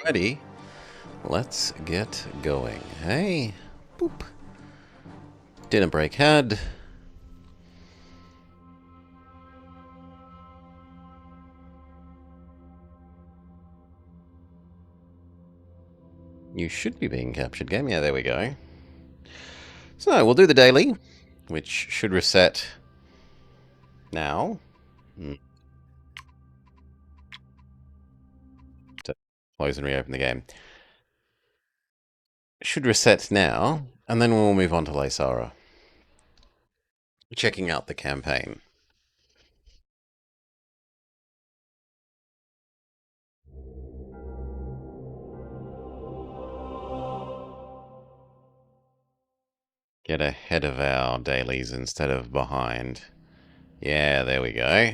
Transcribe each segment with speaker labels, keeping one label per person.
Speaker 1: Alrighty, let's get going. Hey, boop. Dinner break had. You should be being captured, game. Yeah, there we go. So, we'll do the daily, which should reset now. To close and reopen the game. Should reset now, and then we'll move on to Laysara. Checking out the campaign. Get ahead of our dailies instead of behind. Yeah, there we go.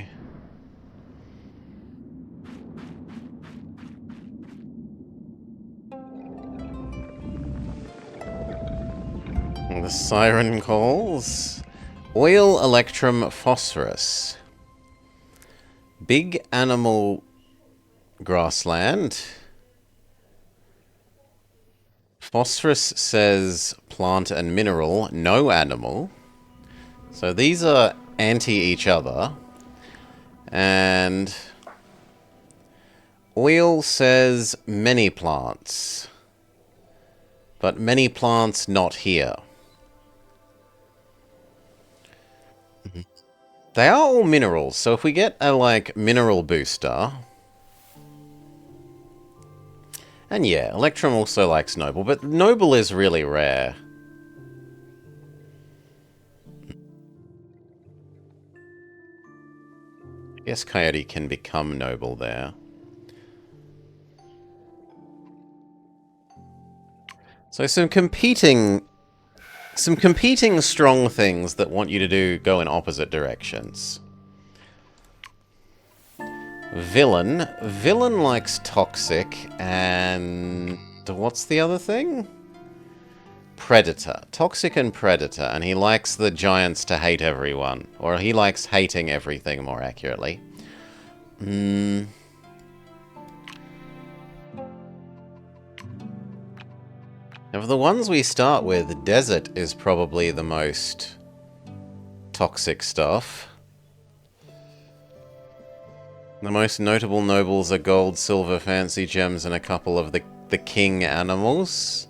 Speaker 1: The siren calls. Oil, electrum, phosphorus. Big animal grassland. Phosphorus says plant and mineral, no animal. So these are anti each other. And oil says many plants. But many plants not here. They are all minerals, so if we get a, mineral booster... And yeah, Electrum also likes Noble, but Noble is really rare. I guess Coyote can become Noble there. So some competing strong things that want you to go in opposite directions. Villain. Villain likes toxic, and what's the other thing? Predator. Toxic and Predator, and he likes the giants to hate everyone. Or he likes hating everything, more accurately. Of the ones we start with, Desert is probably the most toxic stuff. The most notable nobles are gold, silver, fancy gems, and a couple of the king animals.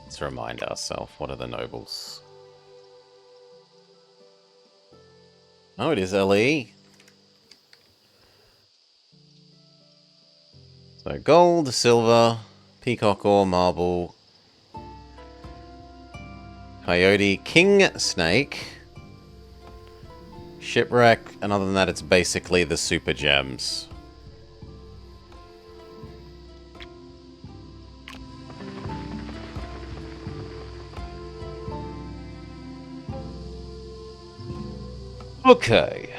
Speaker 1: Let's remind ourselves, what are the nobles? Oh, it is LE. So gold, silver, peacock ore, marble, coyote, king snake, shipwreck, and other than that it's basically the super gems. Okay.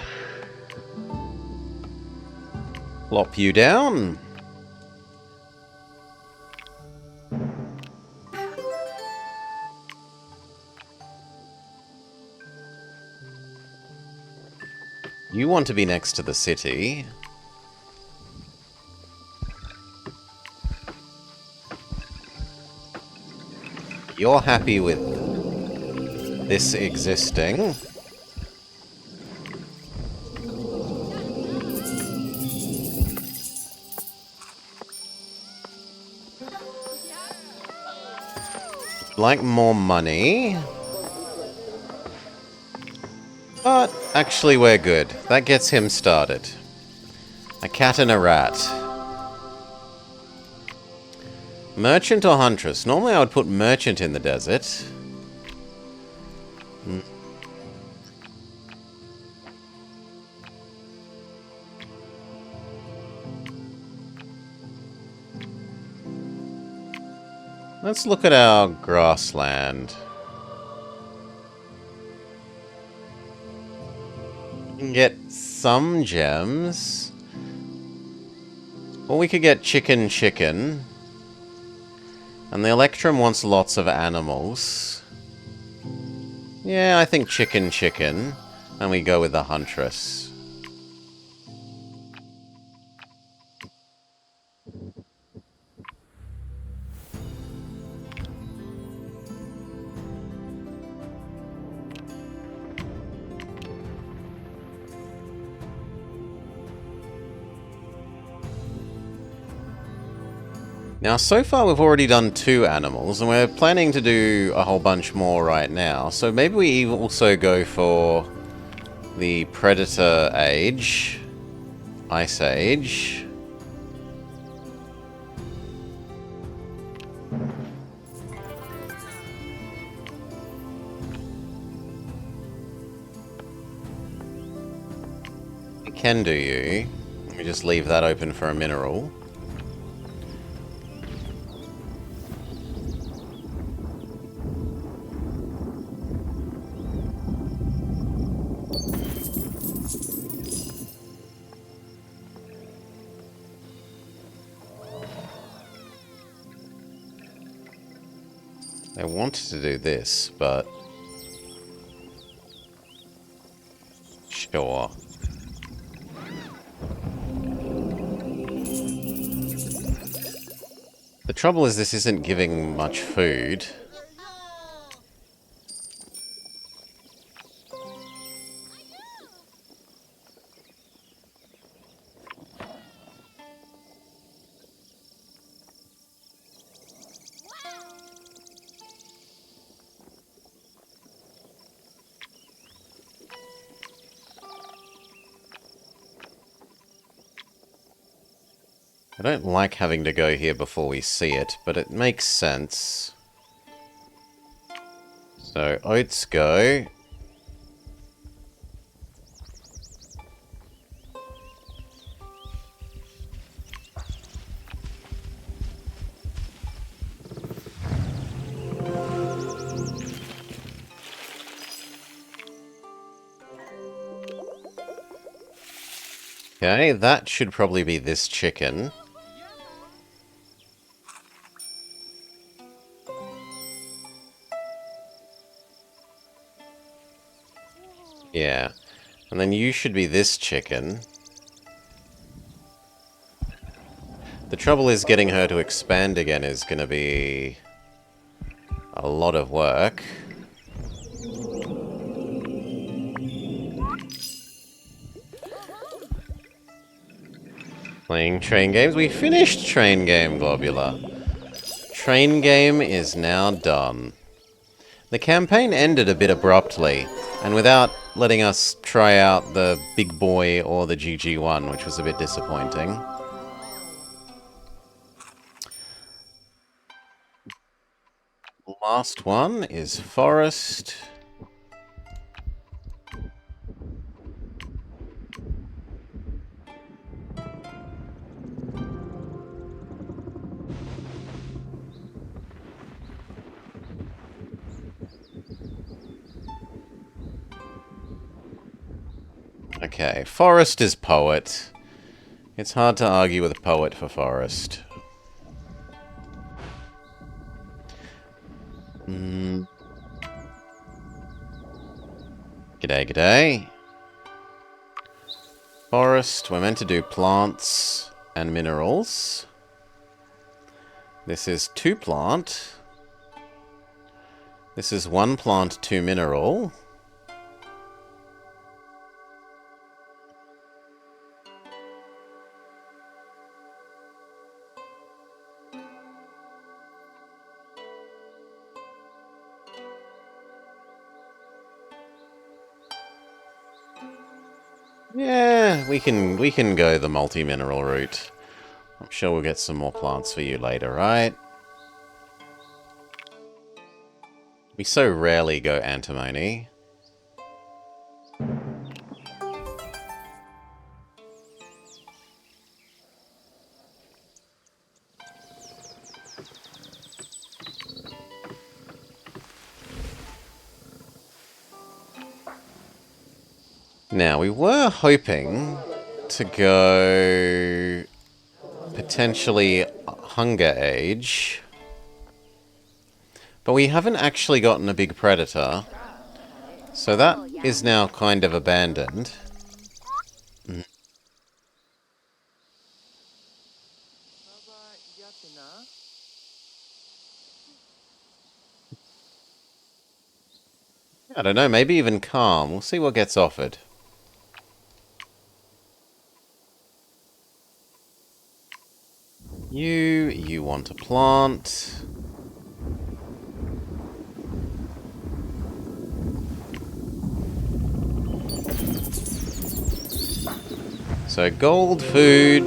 Speaker 1: Lop you down. You want to be next to the city. You're happy with this existing. Like more money. But actually we're good. That gets him started. A cat and a rat. Merchant or Huntress? Normally I would put Merchant in the desert. Let's look at our grassland. We can get some gems. Or we could get chicken. And the Electrum wants lots of animals. Yeah, I think chicken. And we go with the Huntress. Now, so far we've already done 2 animals, and we're planning to do a whole bunch more right now. So maybe we also go for the Predator Age, Ice Age. We can do you. Let me just leave that open for a mineral. I wanted to do this, but... Sure. The trouble is this isn't giving much food. I don't like having to go here before we see it, but it makes sense. So, oats go. Okay, that should probably be this chicken. Yeah. And then you should be this chicken. The trouble is getting her to expand again is going to be a lot of work. Playing train games. We finished train game, Globular. Train game is now done. The campaign ended a bit abruptly, and without letting us try out the Big Boy or the GG1, which was a bit disappointing. Last one is Forest. Okay, Forest is Poet. It's hard to argue with a Poet for Forest. G'day, g'day. Forest, we're meant to do plants and minerals. This is 2 plant. This is 1 plant, 2 mineral. Yeah, we can go the multi-mineral route. I'm sure we'll get some more plants for you later, right? We so rarely go antimony. Now, we were hoping to go potentially Hunger Age, but we haven't actually gotten a big predator, so that is now kind of abandoned. I don't know, maybe even Calm. We'll see what gets offered. You You want a plant. So gold, food.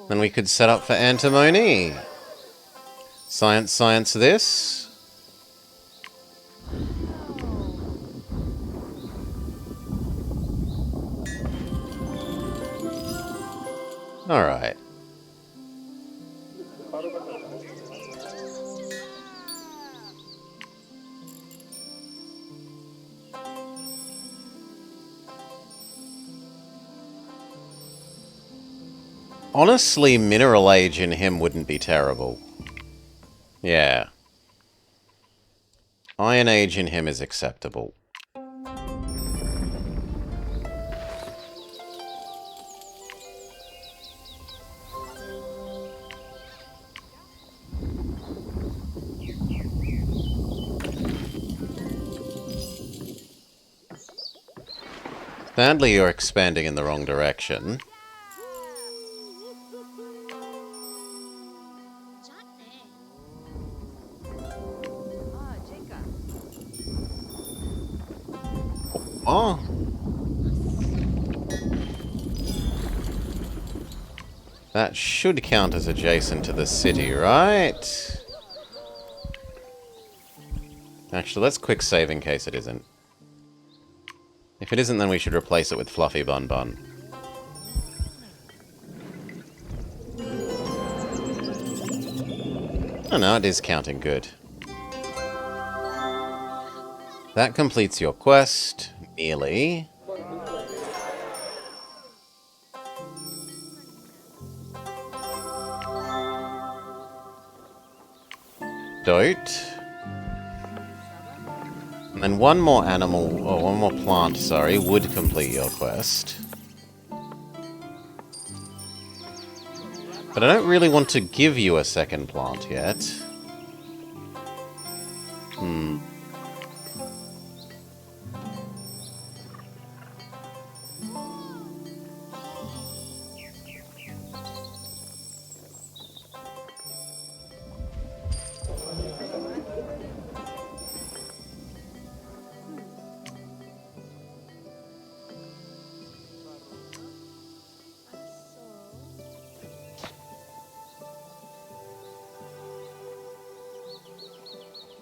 Speaker 1: Then we could set up for antimony. Science, science this. Alright. Honestly, mineral age in him wouldn't be terrible. Yeah. Iron age in him is acceptable. Sadly, you're expanding in the wrong direction. Oh. That should count as adjacent to the city, right? Actually, let's quick save in case it isn't. If it isn't, then we should replace it with Fluffy Bun Bun. Oh no, it is counting good. That completes your quest, nearly. Dote. And one more animal, or one more plant, sorry, would complete your quest. But I don't really want to give you a second plant yet.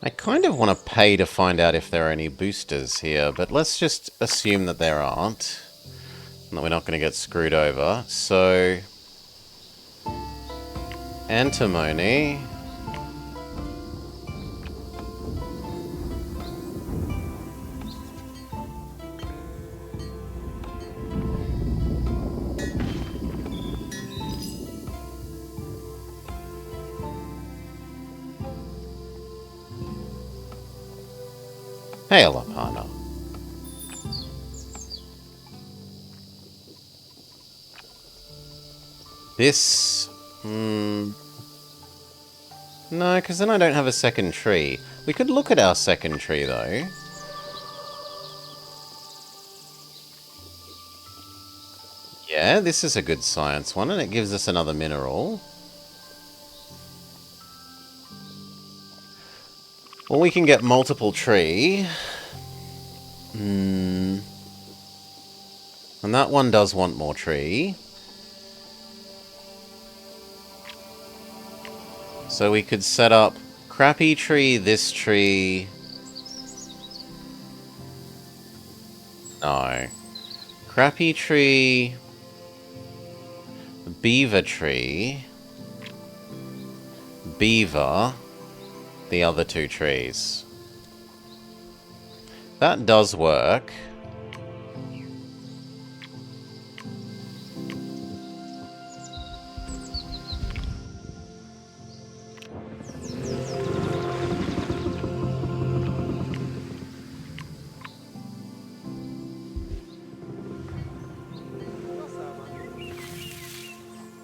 Speaker 1: I kind of want to pay to find out if there are any boosters here, but let's just assume that there aren't. And that we're not going to get screwed over. So, antimony. Hail Apana. This... No, because then I don't have a second tree. We could look at our second tree, though. Yeah, this is a good science one, and it gives us another mineral. Well, we can get multiple tree. And that one does want more tree. So we could set up crappy tree, this tree. No. Crappy tree. Beaver tree. Beaver. The other two trees. That does work.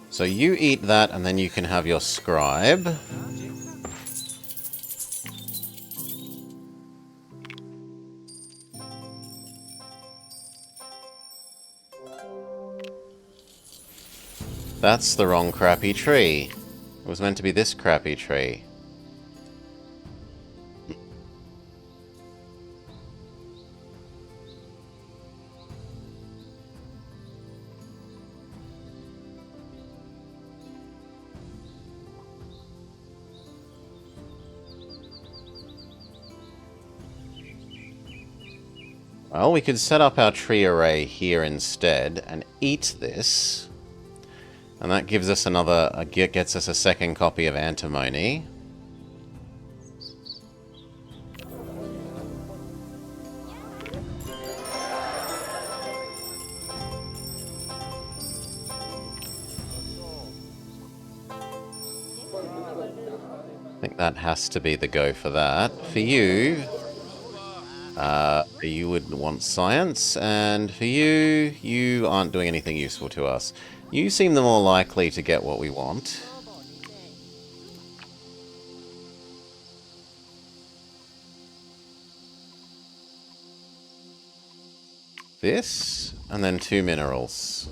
Speaker 1: So you eat that, and then you can have your scribe. That's the wrong crappy tree. It was meant to be this crappy tree. Well, we could set up our tree array here instead and eat this. And that gives us gets us a second copy of antimony. I think that has to be the go for that. For you, you would want science, and for you, you aren't doing anything useful to us. You seem the more likely to get what we want. This, and then 2 minerals.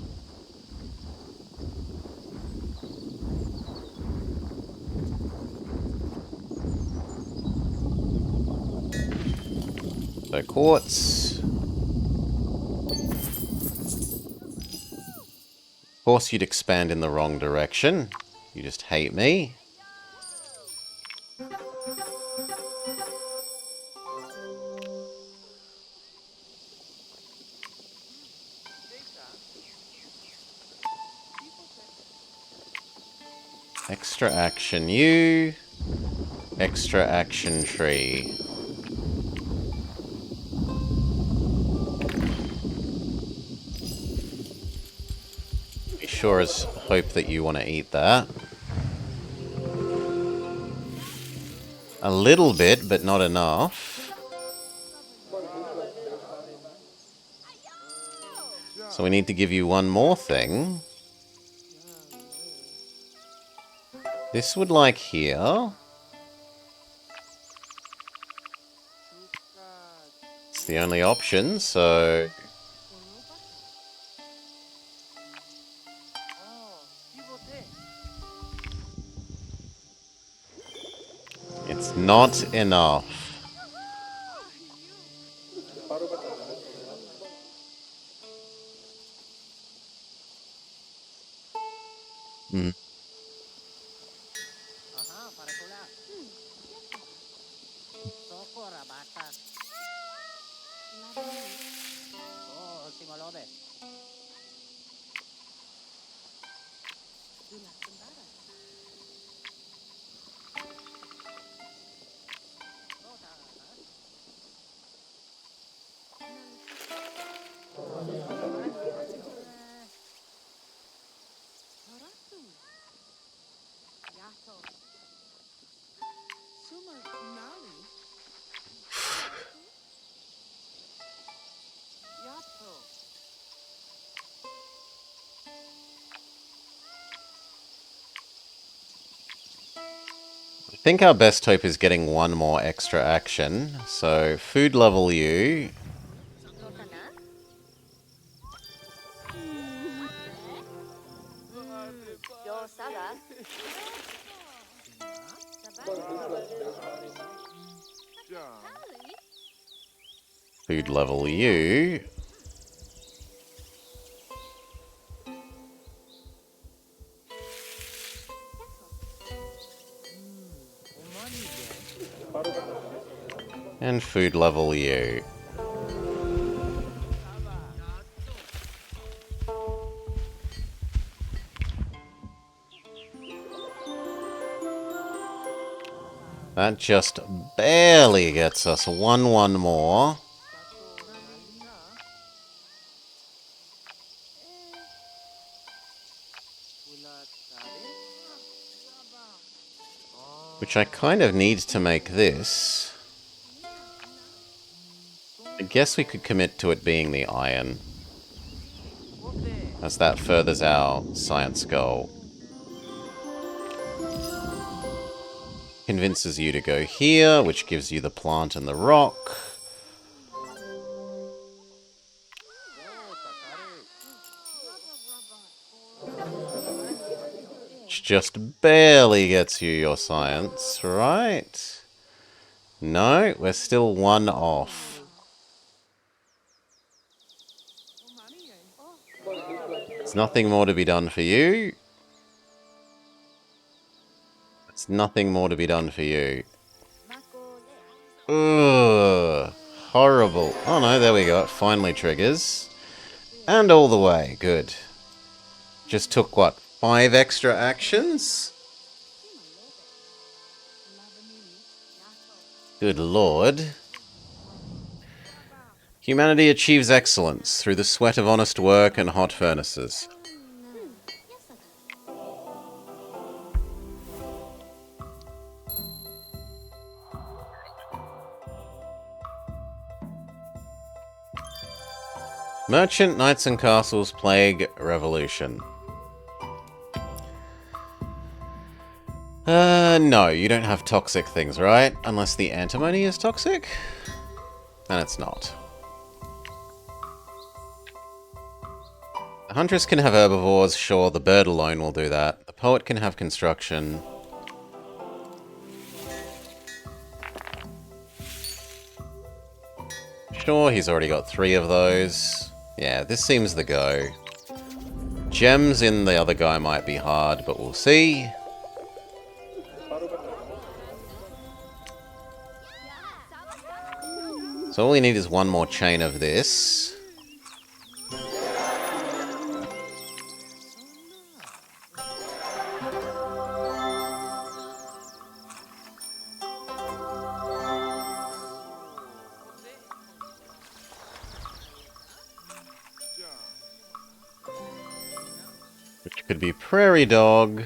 Speaker 1: So quartz. Of course you'd expand in the wrong direction. You just hate me. Extra action you. Extra action tree. We sure as hope that you want to eat that. A little bit, but not enough. So we need to give you one more thing. This would like here. It's the only option, so... It's not enough. Hmm. I think our best hope is getting one more extra action. So, food level you. Food level you. And food level you. That just barely gets us one more. Which I kind of need to make this. I guess we could commit to it being the iron, as that furthers our science goal. Convinces you to go here, which gives you the plant and the rock. which just barely gets you your science, right? No, we're still one off. There's nothing more to be done for you. There's nothing more to be done for you. Ugh, horrible. Oh no, there we go. It finally triggers. And all the way. Good. Just took, what, 5 extra actions? Good lord. Humanity achieves excellence through the sweat of honest work and hot furnaces. Merchant, Knights and Castles, Plague, Revolution. No, you don't have toxic things, right? Unless the antimony is toxic? And it's not. The Huntress can have herbivores, sure, the bird alone will do that. The Poet can have construction. Sure, he's already got 3 of those. Yeah, this seems the go. Gems in the other guy might be hard, but we'll see. So all we need is one more chain of this. Which could be Prairie Dog.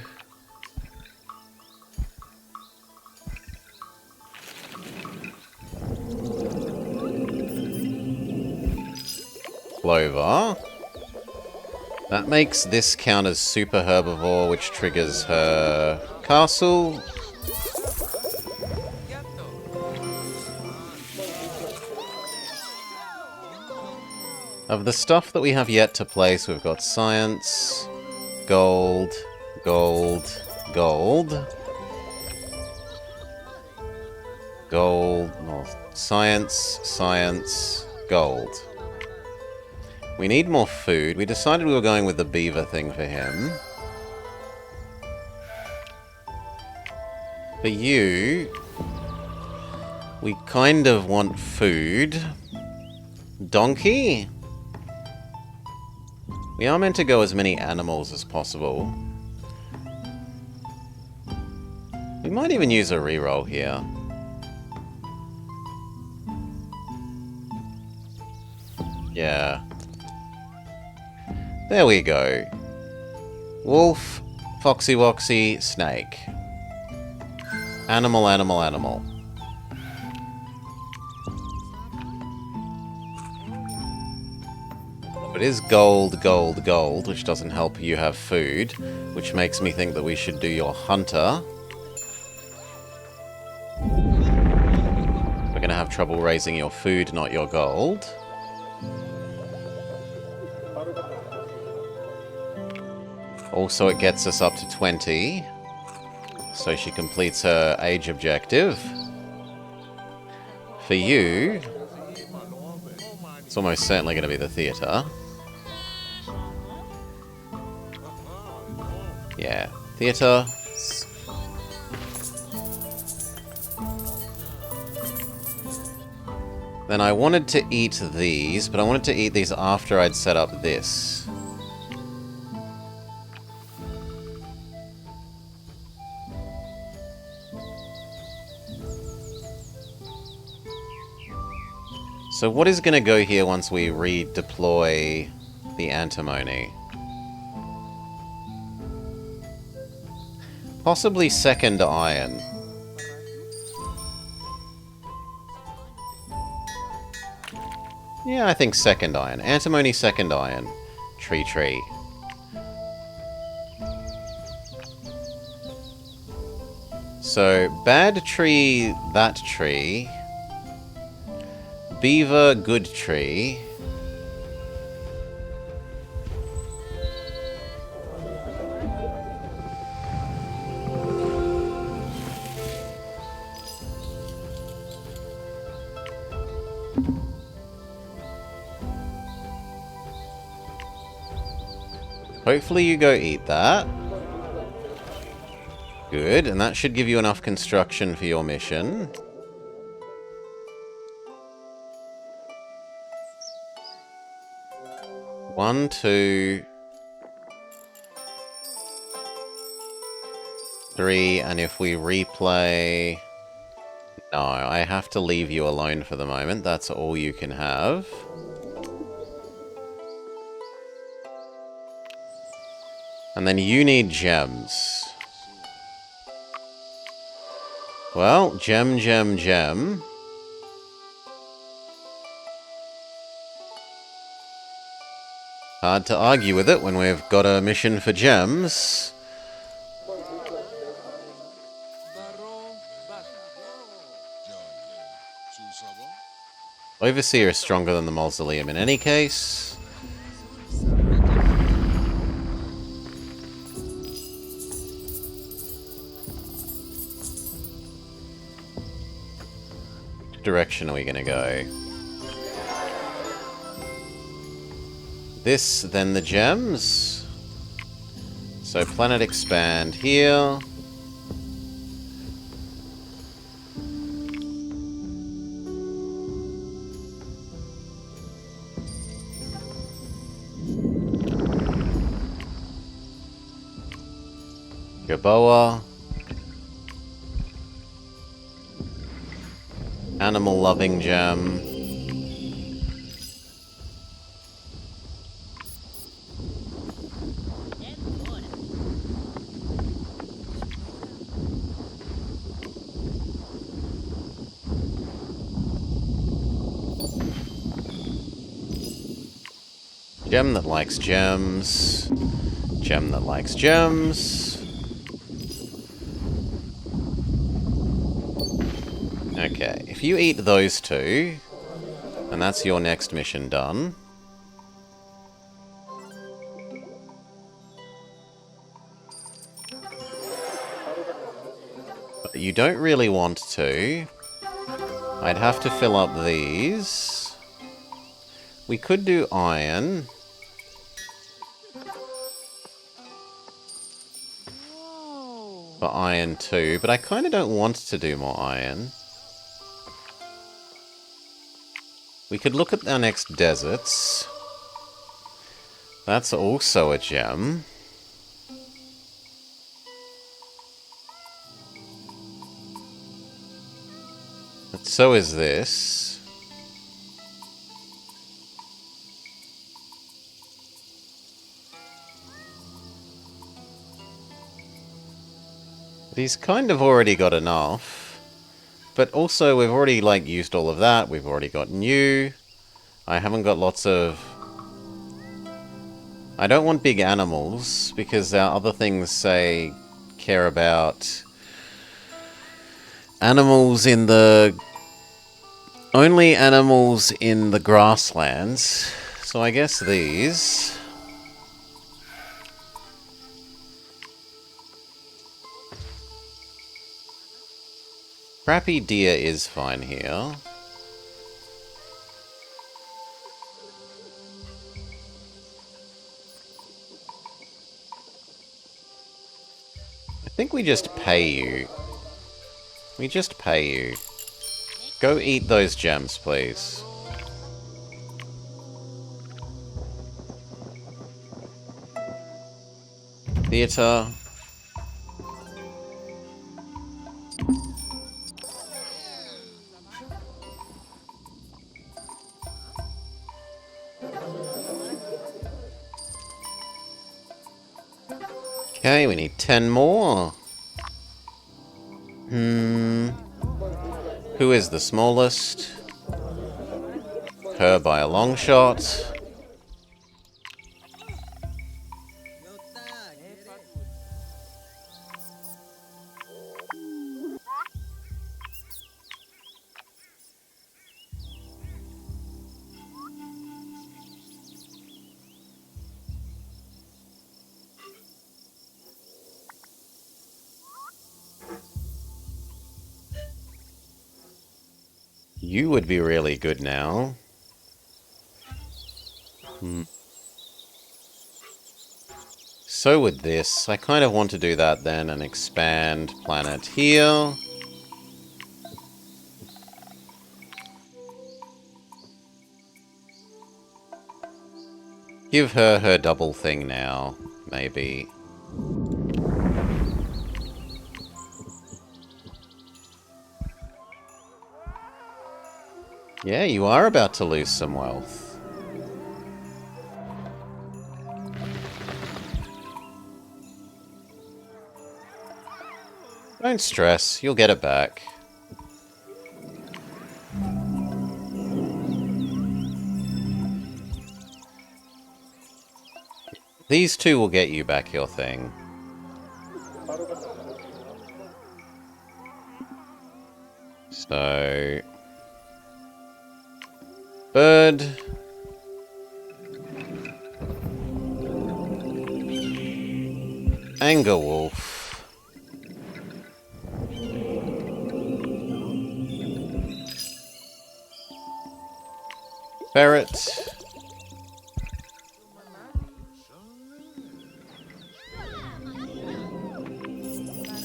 Speaker 1: Clover. That makes this count as super herbivore, which triggers her castle. Of the stuff that we have yet to place, we've got science, gold, gold, gold, gold, no, science, science, gold. We need more food. We decided we were going with the beaver thing for him. For you, we kind of want food. Donkey? We are meant to go as many animals as possible. We might even use a reroll here. Yeah. There we go. Wolf, Foxy Woxy, Snake. Animal, animal, animal. It is gold, gold, gold, which doesn't help you have food, which makes me think that we should do your hunter. We're gonna have trouble raising your food, not your gold. Also, it gets us up to 20, so she completes her age objective. For you, it's almost certainly going to be the theatre. Yeah, theatre. Then I wanted to eat these, but I wanted to eat these after I'd set up this. So what is going to go here once we redeploy the antimony? Possibly second iron. Yeah, I think second iron. Antimony, second iron. Tree, tree. So, bad tree, that tree. Beaver, good tree. Hopefully you go eat that. Good, and that should give you enough construction for your mission. One, two, three, and if we replay... No, I have to leave you alone for the moment. That's all you can have. And then you need gems. Well, gem, gem, gem. Hard to argue with it when we've got a mission for gems. Overseer is stronger than the Mausoleum in any case. Which direction are we going to go? This, then the gems. So planet expand here. Gaboa. Animal loving gem. Gem that likes gems. Gem that likes gems. Okay, if you eat those two, and that's your next mission done. But you don't really want to. I'd have to fill up these. We could do iron. For iron too, but I kind of don't want to do more iron. We could look at our next deserts. That's also a gem. But so is this. He's kind of already got enough. But also, we've already, like, used all of that. We've already got new. I haven't got lots of... I don't want big animals, because our other things say care about animals in the... Only animals in the grasslands. So I guess these... Crappy deer is fine here. I think we just pay you. We just pay you. Go eat those gems, please. Theater. Okay, we need 10 more. Who is the smallest? Her by a long shot. You would be really good now. So would this. I kind of want to do that then and expand planet here. Give her her double thing now, maybe. Yeah, you are about to lose some wealth. Don't stress, you'll get it back. These two will get you back your thing. So... bird. Anger wolf. Ferret.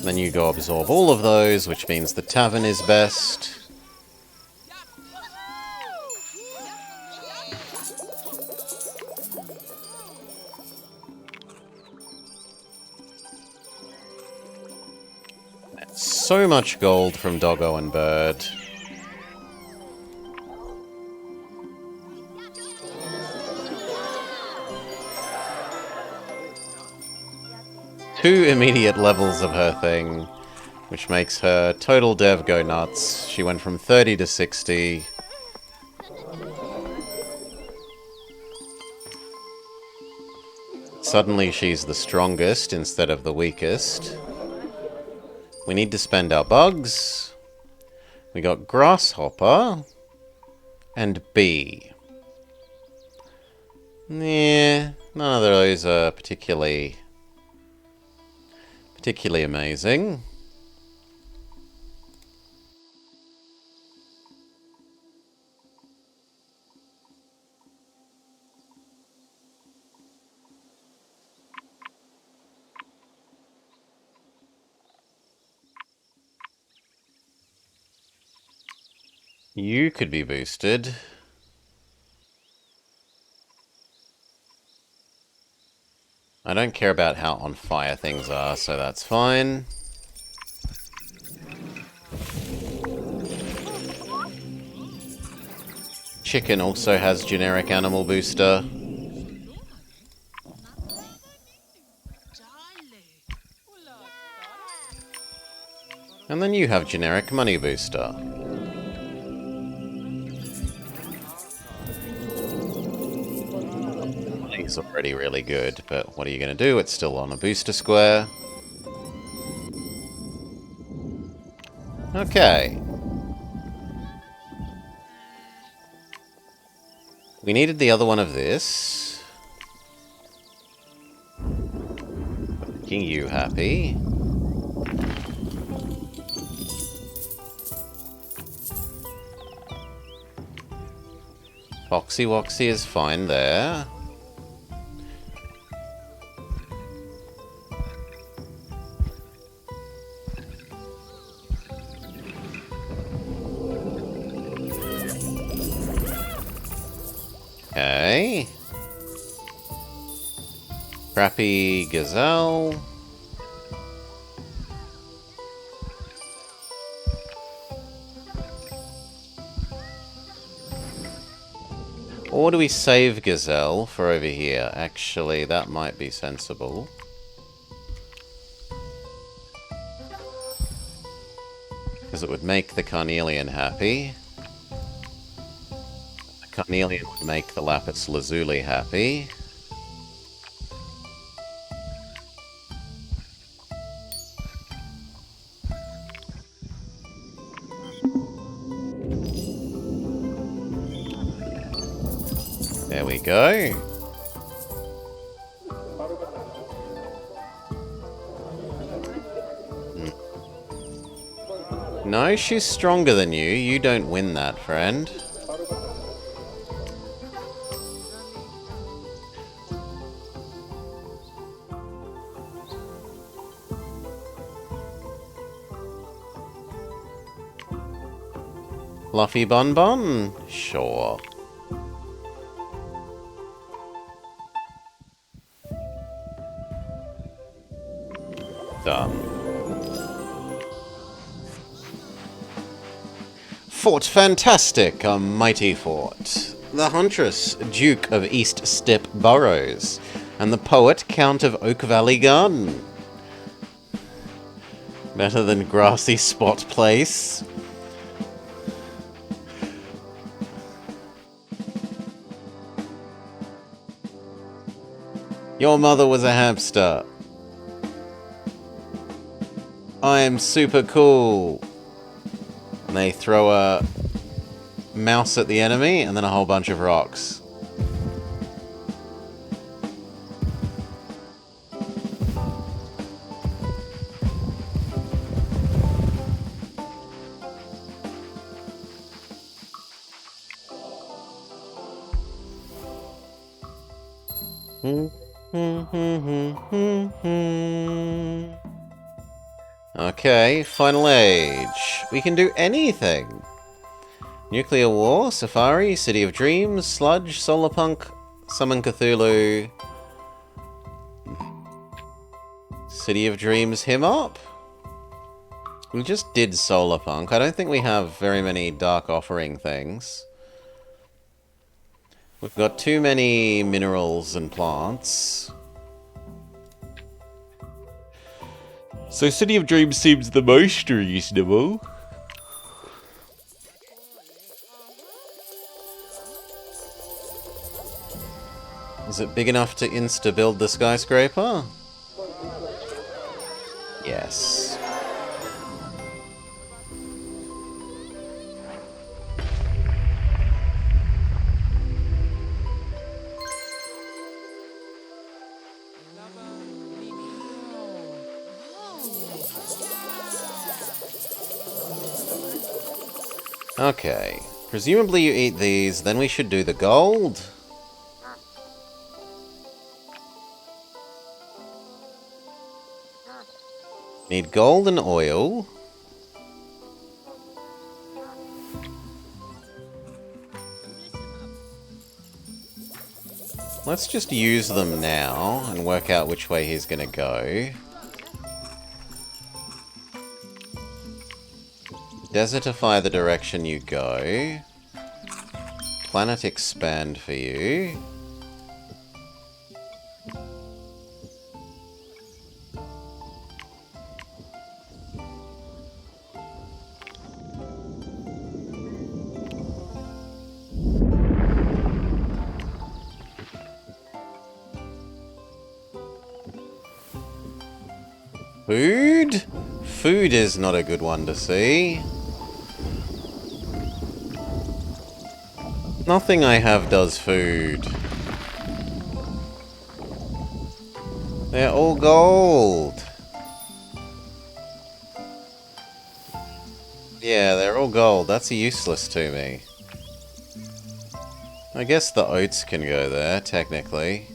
Speaker 1: Then you go absorb all of those, which means the tavern is best. So much gold from Doggo and Bird. Two immediate levels of her thing, which makes her total dev go nuts. She went from 30 to 60. Suddenly she's the strongest instead of the weakest. We need to spend our bugs. We got Grasshopper and Bee. Yeah, none of those are particularly amazing. You could be boosted. I don't care about how on fire things are, so that's fine. Chicken also has generic animal booster. And then you have generic money booster. Money's already really good, but what are you going to do? It's still on a booster square. Okay. We needed the other one of this. Making you happy. Foxy Woxy is fine there. Okay. Crappy Gazelle. Or do we save Gazelle for over here? Actually, that might be sensible. Because it would make the Carnelian happy. The Carnelian would make the Lapis Lazuli happy. There we go. No, she's stronger than you. You don't win that, friend. Fluffy Bun Bun? Sure. Done. Fort Fantastic, a mighty fort. The Huntress, Duke of East Step Burrows, and the Poet, Count of Oak Valley Garden. Better than Grassy Spot Place. Your mother was a hamster. I am super cool. And they throw a mouse at the enemy and then a whole bunch of rocks. Okay, final age. We can do anything. Nuclear War, Safari, City of Dreams, Sludge, Solarpunk, Summon Cthulhu. City of Dreams him up? We just did Solarpunk. I don't think we have very many Dark Offering things. We've got too many minerals and plants. So City of Dreams seems the most reasonable. Is it big enough to insta-build the skyscraper? Yes. Okay. Presumably you eat these, then we should do the gold. Need gold and oil. Let's just use them now and work out which way he's gonna go. Desertify the direction you go. Planet expand for you. Food? Food is not a good one to see. Nothing I have does food. They're all gold. Yeah, they're all gold. That's useless to me. I guess the oats can go there, technically.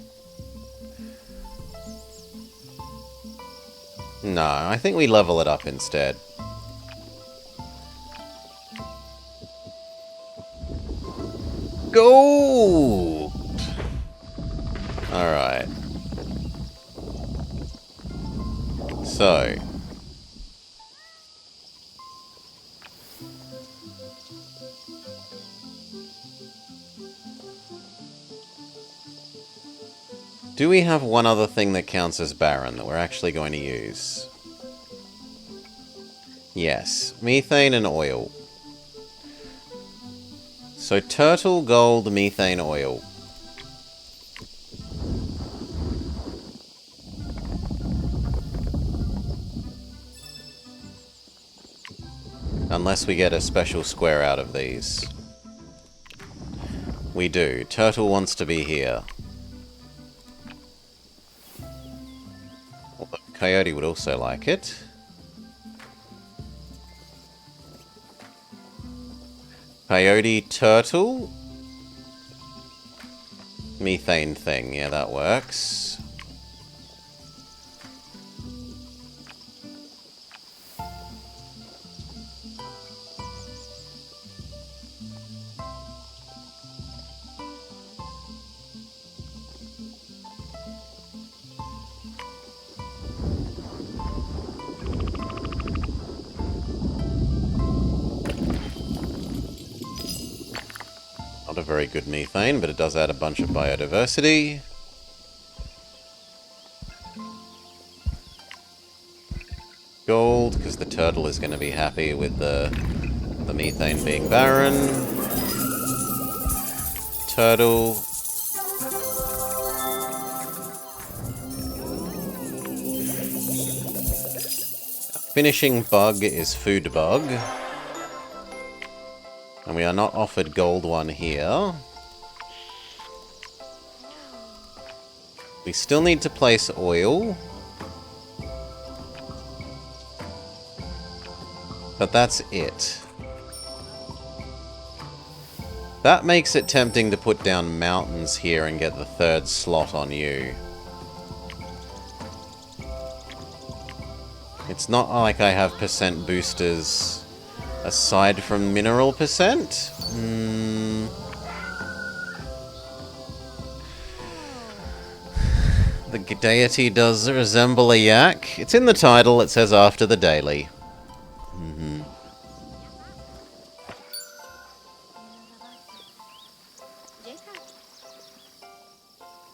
Speaker 1: No, I think we level it up instead. Gold! Alright. So. Do we have one other thing that counts as barren that we're actually going to use? Yes, methane and oil. So turtle, gold, methane, oil. Unless we get a special square out of these. We do. Turtle wants to be here. Coyote would also like it. Coyote, turtle. Methane thing, yeah, that works. very good methane, but it does add a bunch of biodiversity. Gold, because the turtle is going to be happy with the methane being barren. Turtle. Finishing bug is food bug. And we are not offered gold one here. We still need to place oil. But that's it. That makes it tempting to put down mountains here and get the third slot on you. It's not like I have percent boosters aside from mineral percent. The deity does resemble a yak. It's in the title, it says after the daily.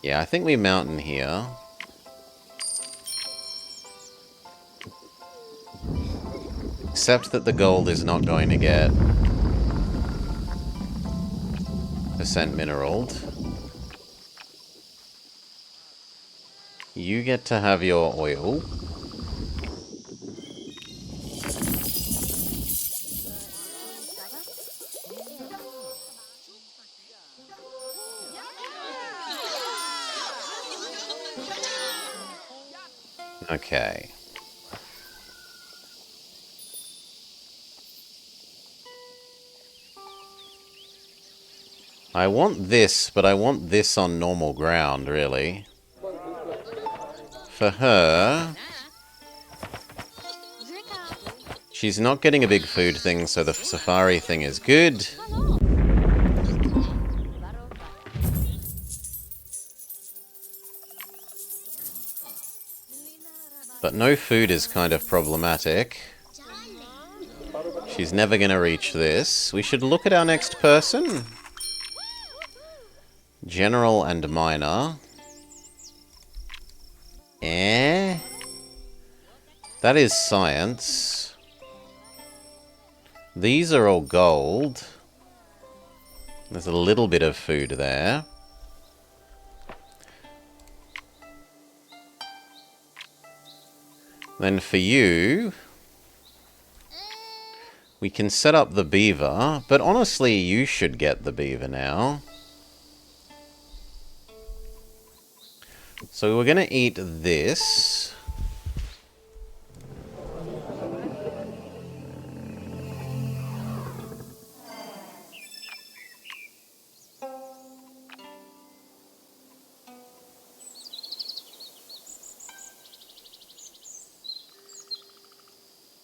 Speaker 1: Yeah, I think we mountain here. Except that the gold is not going to get percent mineraled. You get to have your oil. Okay. I want this, but I want this on normal ground, really. For her... She's not getting a big food thing, so the safari thing is good. But no food is kind of problematic. She's never going to reach this. We should look at our next person. General and minor. That is science. These are all gold. There's a little bit of food there. Then for you, we can set up the beaver, but honestly, you should get the beaver now. So we're going to eat this.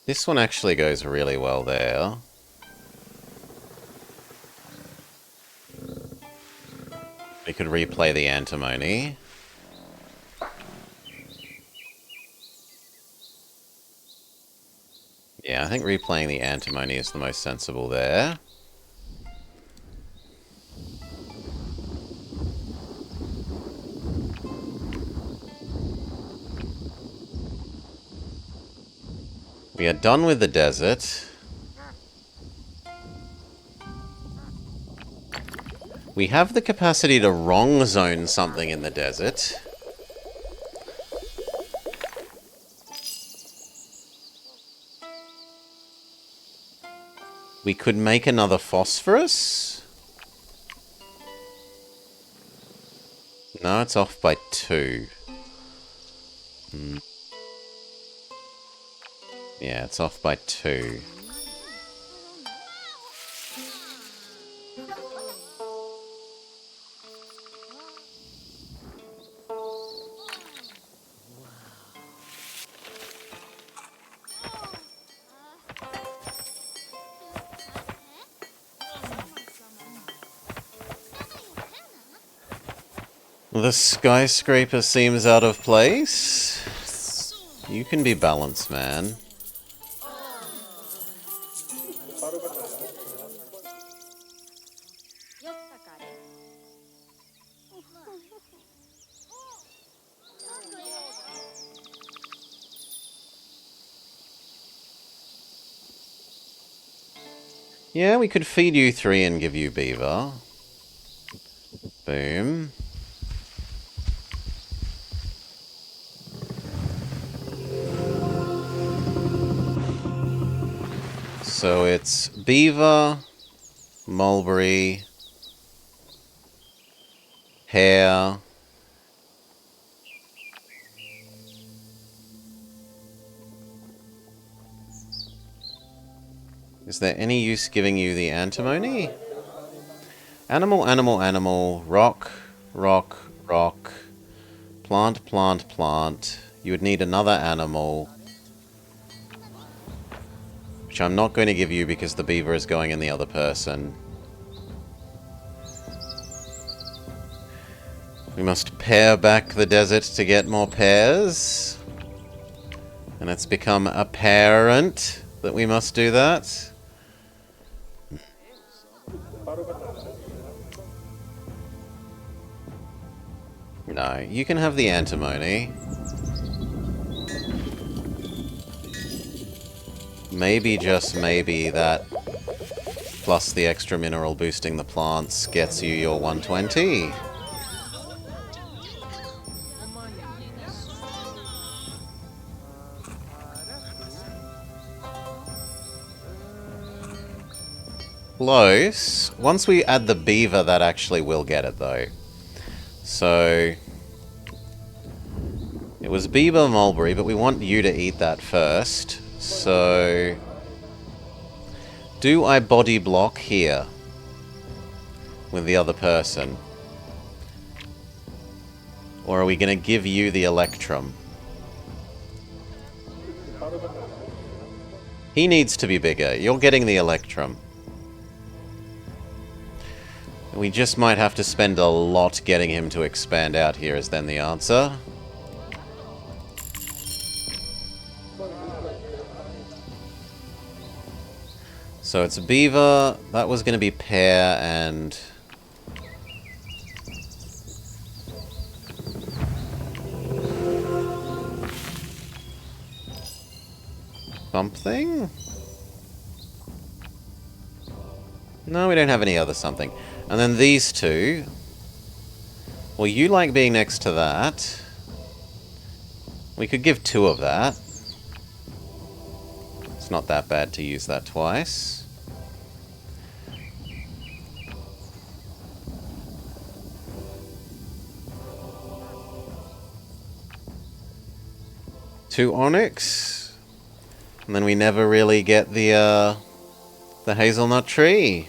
Speaker 1: This one actually goes really well there. We could replay the antimony. Yeah, I think replaying the antimony is the most sensible there. We are done with the desert. We have the capacity to wrong zone something in the desert. We could make another phosphorus. No, it's off by 2. Yeah, it's off by 2. The skyscraper seems out of place. You can be balanced, man. Yeah, we could feed you 3 and give you beaver. Boom. So it's beaver, mulberry, hare. Is there any use giving you the antimony? Animal, animal, animal, rock, rock, rock, plant, plant, plant. You would need another animal, which I'm not going to give you because the beaver is going in the other person. We must pare back the desert to get more pears. And it's become apparent that we must do that. No, you can have the antimony. Maybe, just maybe, that plus the extra mineral boosting the plants gets you your 120. Close. Once we add the beaver, that actually will get it, though. So it was beaver mulberry, but we want you to eat that first. So do I body block here with the other person? Or are we going to give you the electrum? He needs to be bigger. You're getting the electrum. We just might have to spend a lot getting him to expand out here is then the answer. So it's beaver, that was going to be pear and... something? No, we don't have any other something. And then these two... well, you like being next to that. We could give 2 of that. It's not that bad to use that twice. Two onyx. And then we never really get the hazelnut tree.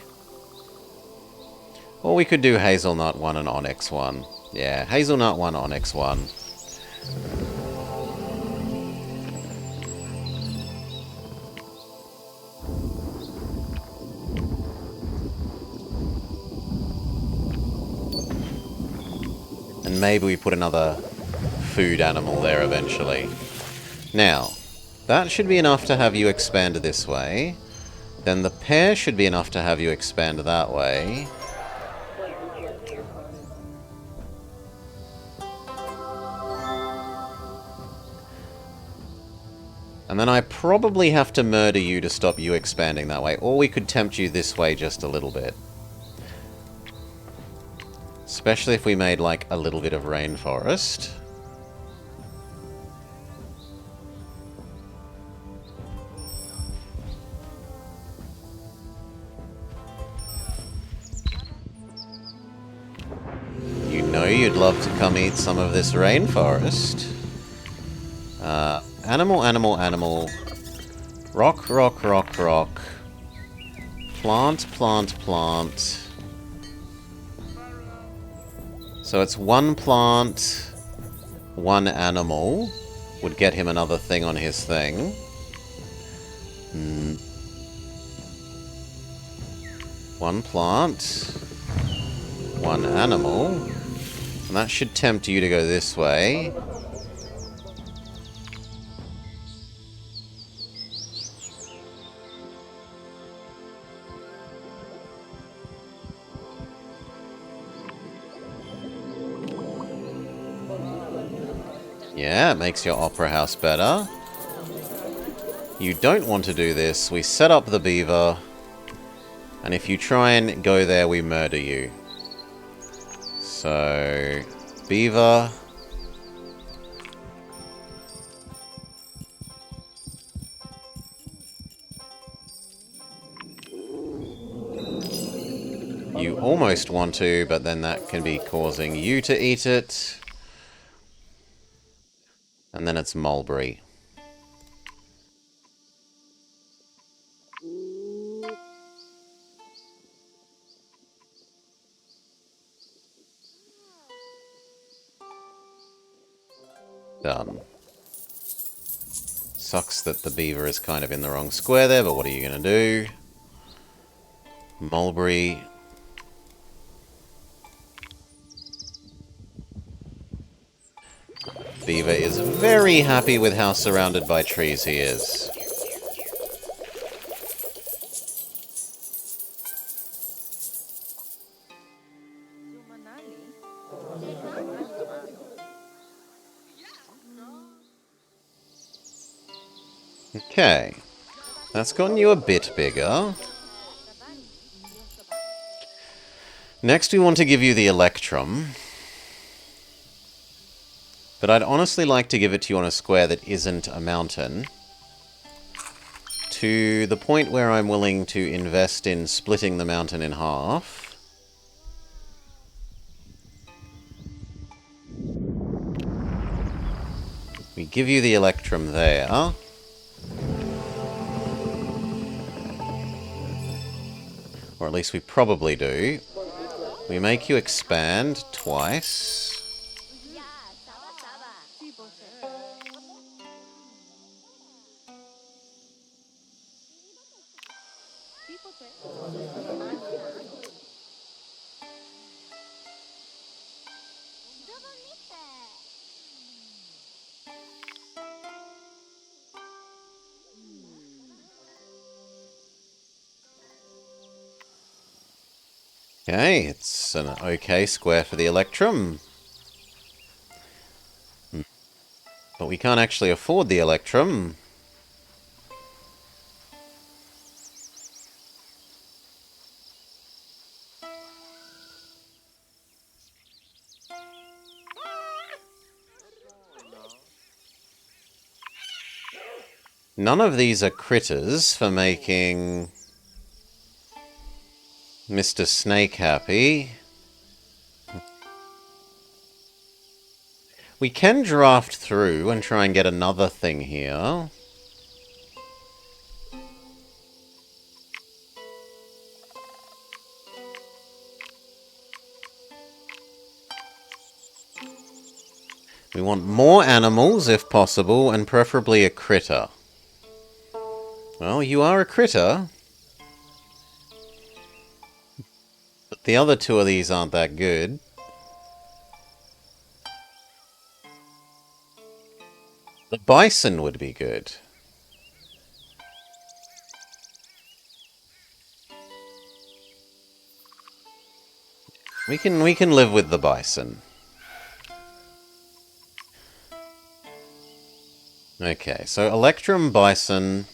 Speaker 1: Or we could do hazelnut 1 and onyx 1. Yeah, hazelnut 1, onyx 1. And maybe we put another food animal there eventually. Now, that should be enough to have you expand this way. Then the pear should be enough to have you expand that way. And then I probably have to murder you to stop you expanding that way. Or we could tempt you this way just a little bit. Especially if we made, like, a little bit of rainforest. You know you'd love to come eat some of this rainforest. Animal, animal, animal. Rock, rock, rock, rock. Plant, plant, plant. So it's 1 plant, 1 animal. Would get him another thing on his thing. 1 plant, 1 animal. And that should tempt you to go this way. Yeah, it makes your opera house better. You don't want to do this. We set up the beaver. And if you try and go there, we murder you. So, beaver. You almost want to, but then that can be causing you to eat it. And then it's mulberry. Done. Sucks that the beaver is kind of in the wrong square there, but what are you going to do? Mulberry. Beaver is very happy with how surrounded by trees he is. Okay. That's gotten you a bit bigger. Next we want to give you the Electrum. But I'd honestly like to give it to you on a square that isn't a mountain. To the point where I'm willing to invest in splitting the mountain in half. We give you the Electrum there. Or at least we probably do. We make you expand twice. Okay, it's an okay square for the Electrum. But we can't actually afford the Electrum. None of these are critters for making Mr. Snake happy. We can draft through and try and get another thing here. We want more animals, if possible, and preferably a critter. Well, you are a critter. But the other two of these aren't that good. The bison would be good. We can live with the bison. Okay, so Electrum Bison.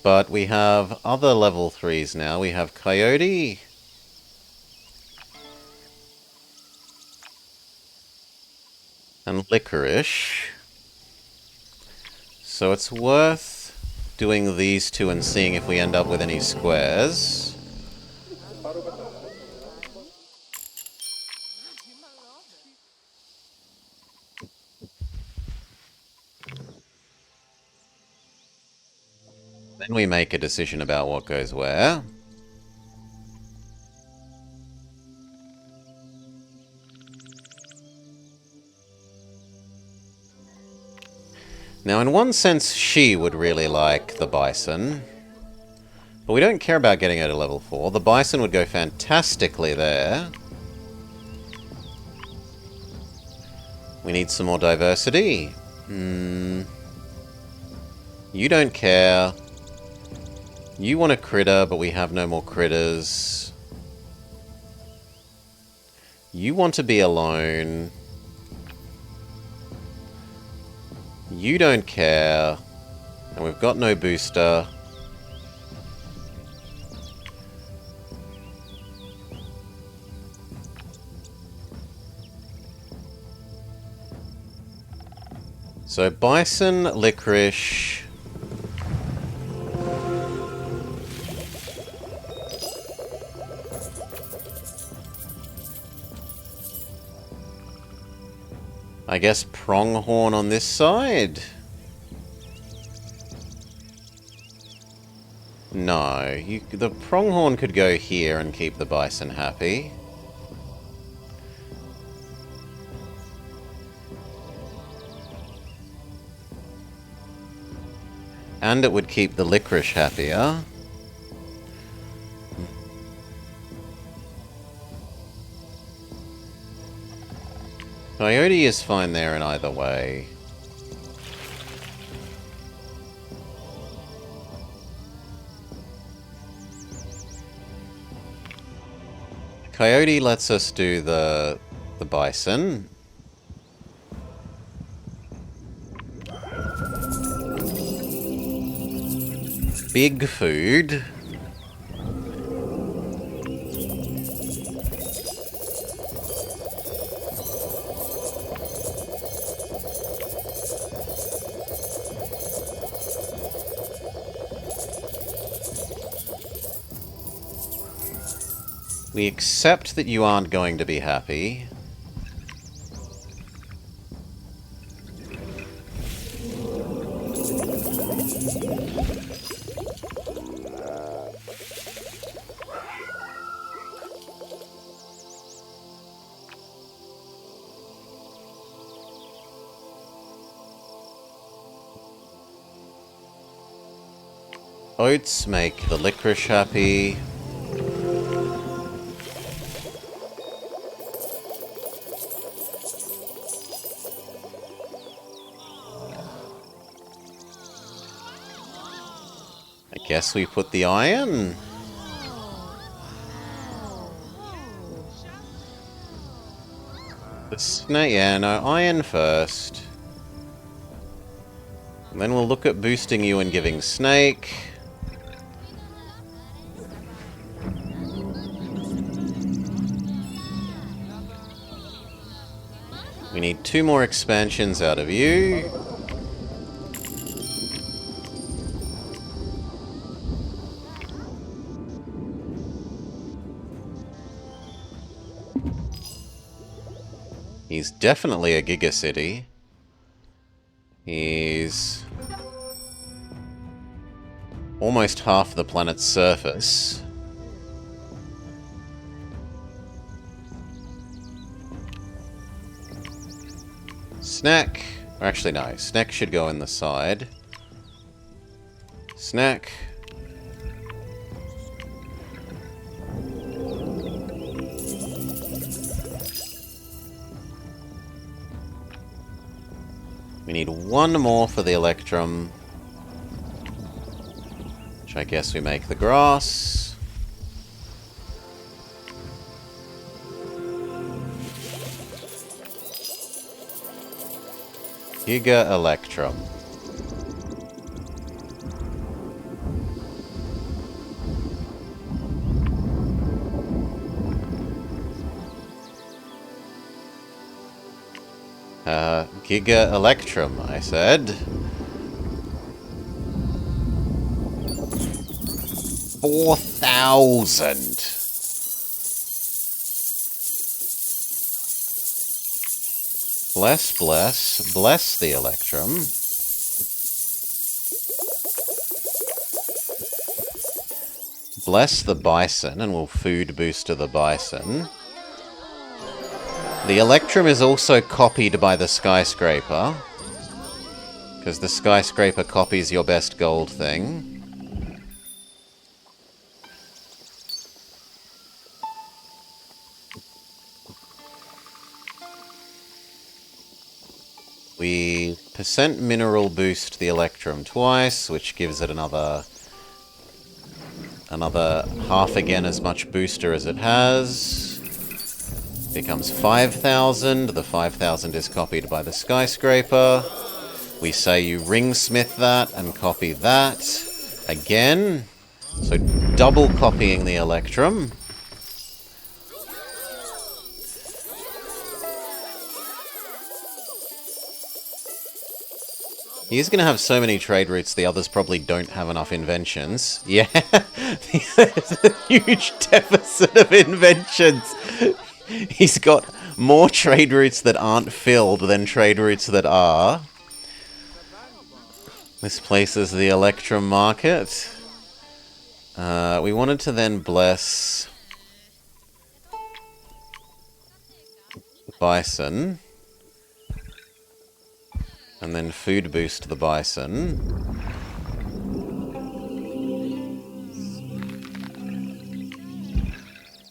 Speaker 1: But we have other level 3s now. We have Coyote. And Licorice. So it's worth doing these two and seeing if we end up with any squares. Then we make a decision about what goes where. Now, in one sense, she would really like the bison. But we don't care about getting her to level 4. The bison would go fantastically there. We need some more diversity. You don't care. You want a critter, but we have no more critters. You want to be alone. You don't care. And we've got no booster. So bison, licorice... I guess pronghorn on this side? No, the pronghorn could go here and keep the bison happy. And it would keep the licorice happier. Coyote is fine there in either way. Coyote lets us do the bison. Big food. We accept that you aren't going to be happy. Oats make the licorice happy. I guess we put the iron. The snake, yeah, no, iron first. And then we'll look at boosting you and giving snake. We need 2 more expansions out of you. He's definitely a gigacity. He's almost half the planet's surface. Snack. Or actually, no. Snack should go in the side. Snack. We need 1 more for the Electrum. Which I guess we make the grass. Giga Electrum. Giga Electrum, I said. 4,000. Bless the Electrum. Bless the Bison, and we'll food booster the Bison. The Electrum is also copied by the Skyscraper, because the Skyscraper copies your best gold thing. We percent mineral boost the Electrum twice, which gives it another half again as much booster as it has. Becomes 5,000. The 5,000 is copied by the Skyscraper. We say you ringsmith that and copy that again. So double copying the Electrum. He's going to have so many trade routes, the others probably don't have enough inventions. Yeah, there's a huge deficit of inventions. He's got more trade routes that aren't filled than trade routes that are. This places the Electrum Market. We wanted to then bless Bison. And then food boost the Bison.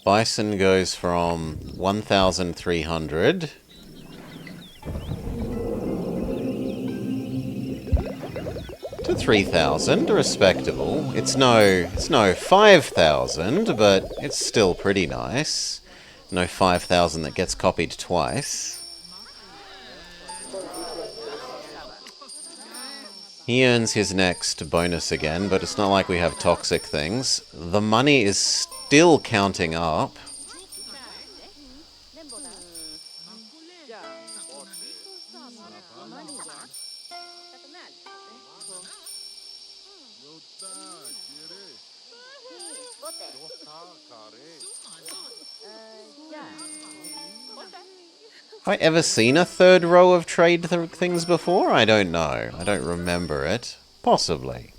Speaker 1: Bison goes from 1,300 to 3,000, respectable. It's no 5,000, but it's still pretty nice. No 5,000 that gets copied twice. He earns his next bonus again, but it's not like we have toxic things. The money is still counting up. Have I ever seen a third row of trade things before? I don't know. I don't remember it. Possibly.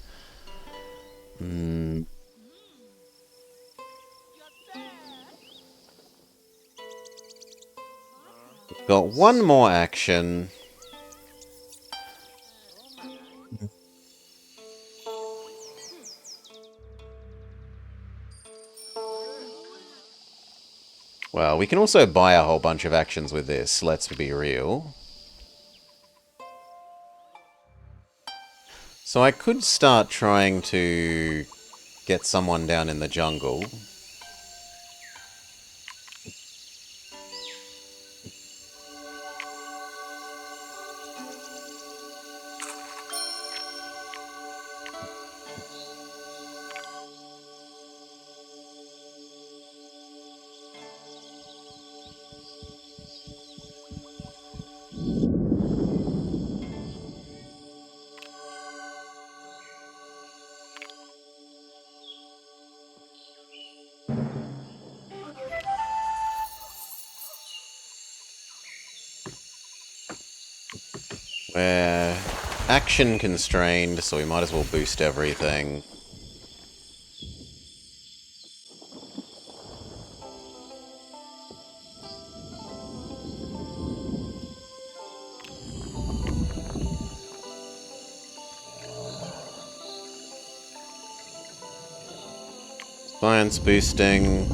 Speaker 1: Got one more action. Well, we can also buy a whole bunch of actions with this, let's be real. So I could start trying to get someone down in the jungle. We're action constrained, so we might as well boost everything. Science boosting.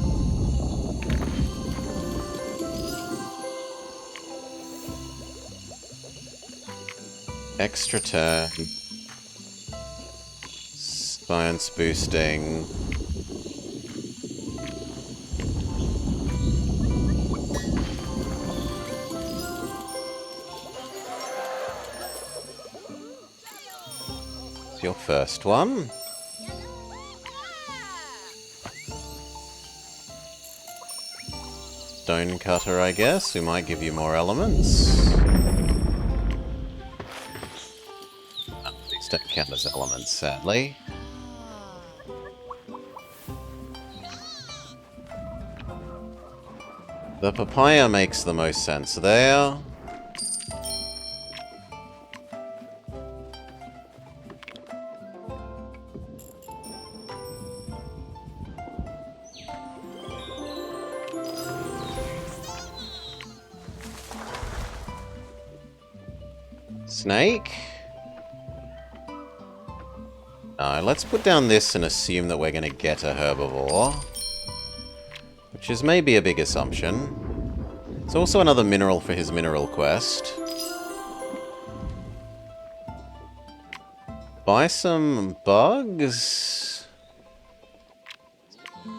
Speaker 1: Extra turn. Science boosting. It's your first one. Stone cutter, I guess. We might give you more elements. These don't count as elements, sadly. The papaya makes the most sense there. Snake? Let's put down this and assume that we're going to get a herbivore. Which is maybe a big assumption. It's also another mineral for his mineral quest. Buy some bugs? I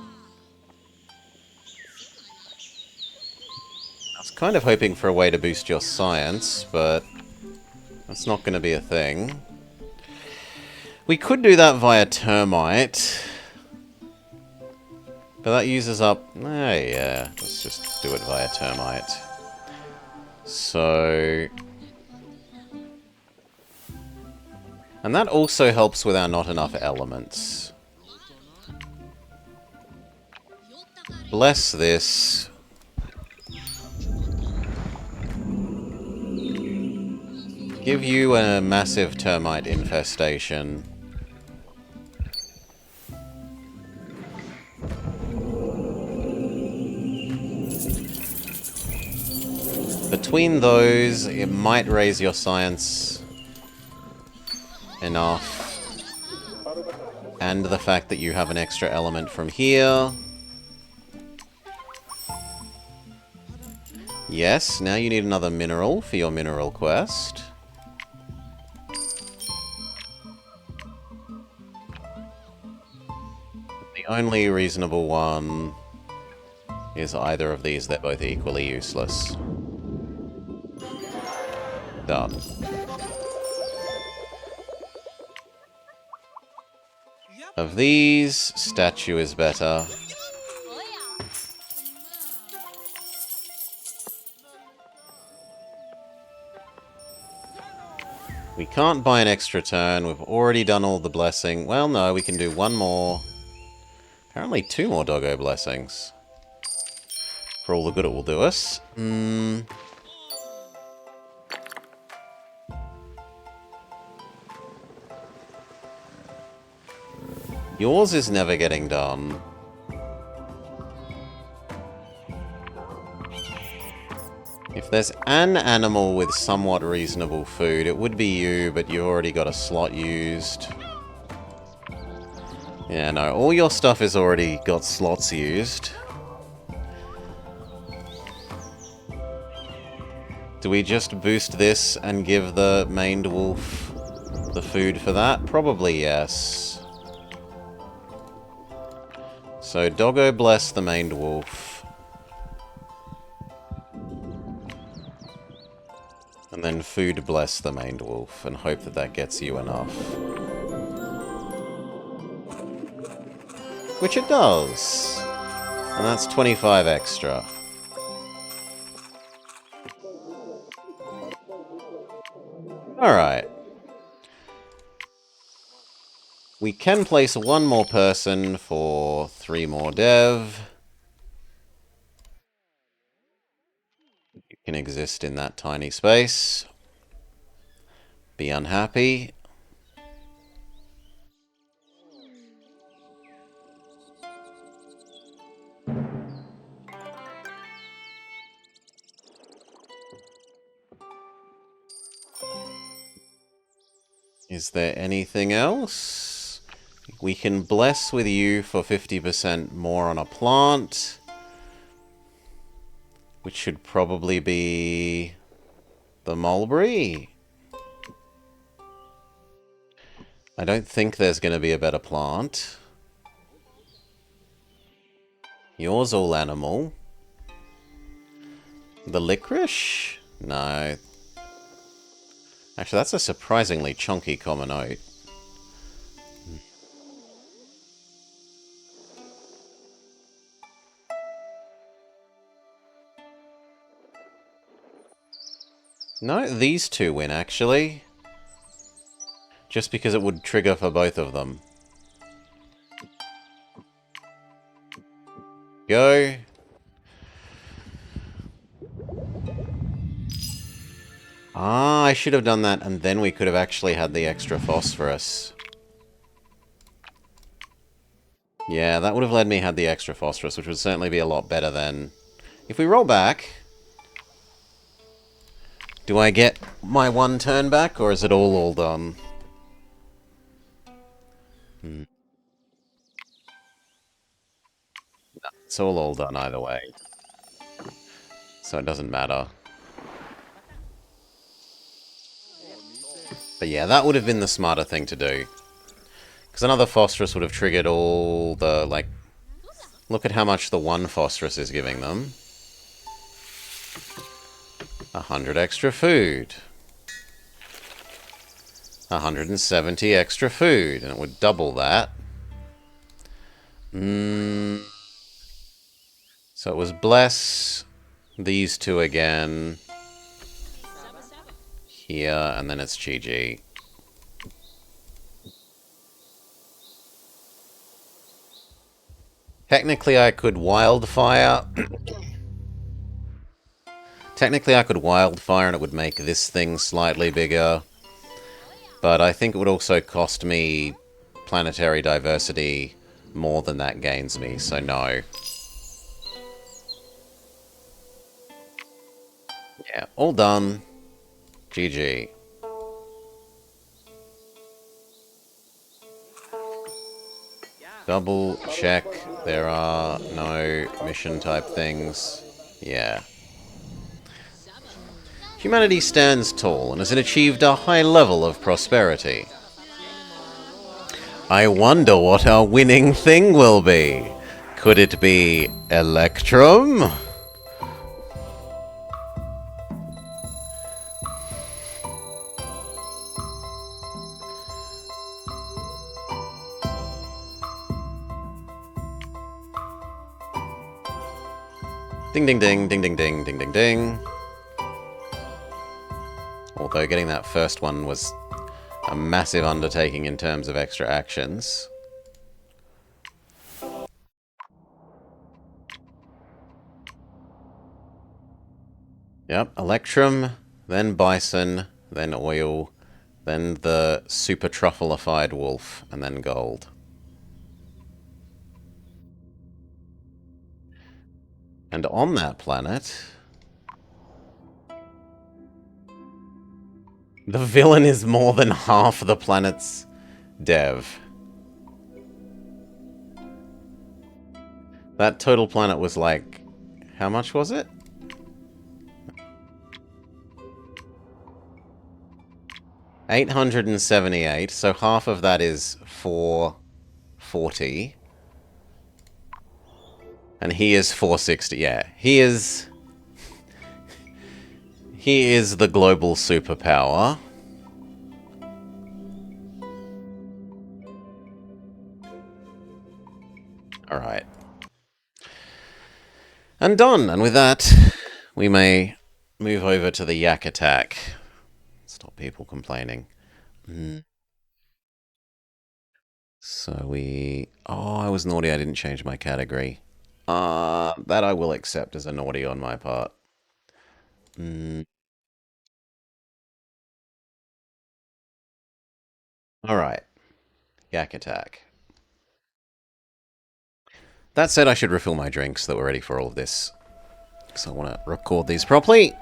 Speaker 1: was kind of hoping for a way to boost your science, but that's not going to be a thing. We could do that via termite. But that uses up... yeah, let's just do it via termite. So... And that also helps with our not enough elements. Bless this. Give you a massive termite infestation. Between those, it might raise your science enough. And the fact that you have an extra element from here. Yes, now you need another mineral for your mineral quest. The only reasonable one is either of these. They're both equally useless. Done. Of these, statue is better. We can't buy an extra turn. We've already done all the blessing. Well, no, we can do one more. Apparently 2 more doggo blessings. For all the good it will do us. Yours is never getting done. If there's an animal with somewhat reasonable food, it would be you, but you already got a slot used. Yeah, no, all your stuff has already got slots used. Do we just boost this and give the maned wolf the food for that? Probably yes. So, doggo bless the maned wolf. And then food bless the maned wolf, and hope that that gets you enough. Which it does! And that's 25 extra. Alright. We can place one more person for 3 more dev. You can exist in that tiny space. Be unhappy. Is there anything else? We can bless with you for 50% more on a plant. Which should probably be the mulberry. I don't think there's going to be a better plant. Yours all animal. The licorice? No. Actually, that's a surprisingly chunky common oat. No, these 2 win, actually. Just because it would trigger for both of them. Go. Ah, I should have done that, and then we could have actually had the extra phosphorus. Yeah, that would have led me had the extra phosphorus, which would certainly be a lot better than... If we roll back... Do I get my 1 turn back, or is it all done? No, it's all done either way. So it doesn't matter. But yeah, that would have been the smarter thing to do. Because another phosphorus would have triggered all the, like... Look at how much the 1 phosphorus is giving them. 100 extra food. 170 extra food, and it would double that. So it was bless these 2 again. Here, and then it's GG. Technically, I could wildfire. Technically, I could wildfire and it would make this thing slightly bigger. But I think it would also cost me planetary diversity more than that gains me, so no. Yeah, all done. GG. Double check there are no mission type things. Yeah. Humanity stands tall and has achieved a high level of prosperity. I wonder what our winning thing will be. Could it be Electrum? Ding ding ding, ding ding ding, ding ding ding. Although getting that first one was a massive undertaking in terms of extra actions. Yep, Electrum, then Bison, then Oil, then the super truffleified wolf, and then gold. And on that planet, the villain is more than half the planet's dev. That total planet was like, how much was it? $878, so half of that is 440. And he is 460, yeah. He is the global superpower. Alright. And done. And with that, we may move over to the yak attack. Stop people complaining. So we... Oh, I was naughty. I didn't change my category. That I will accept as a naughty on my part. Alright. Yak attack. That said, I should refill my drinks so that we're ready for all of this. So I want to record these properly.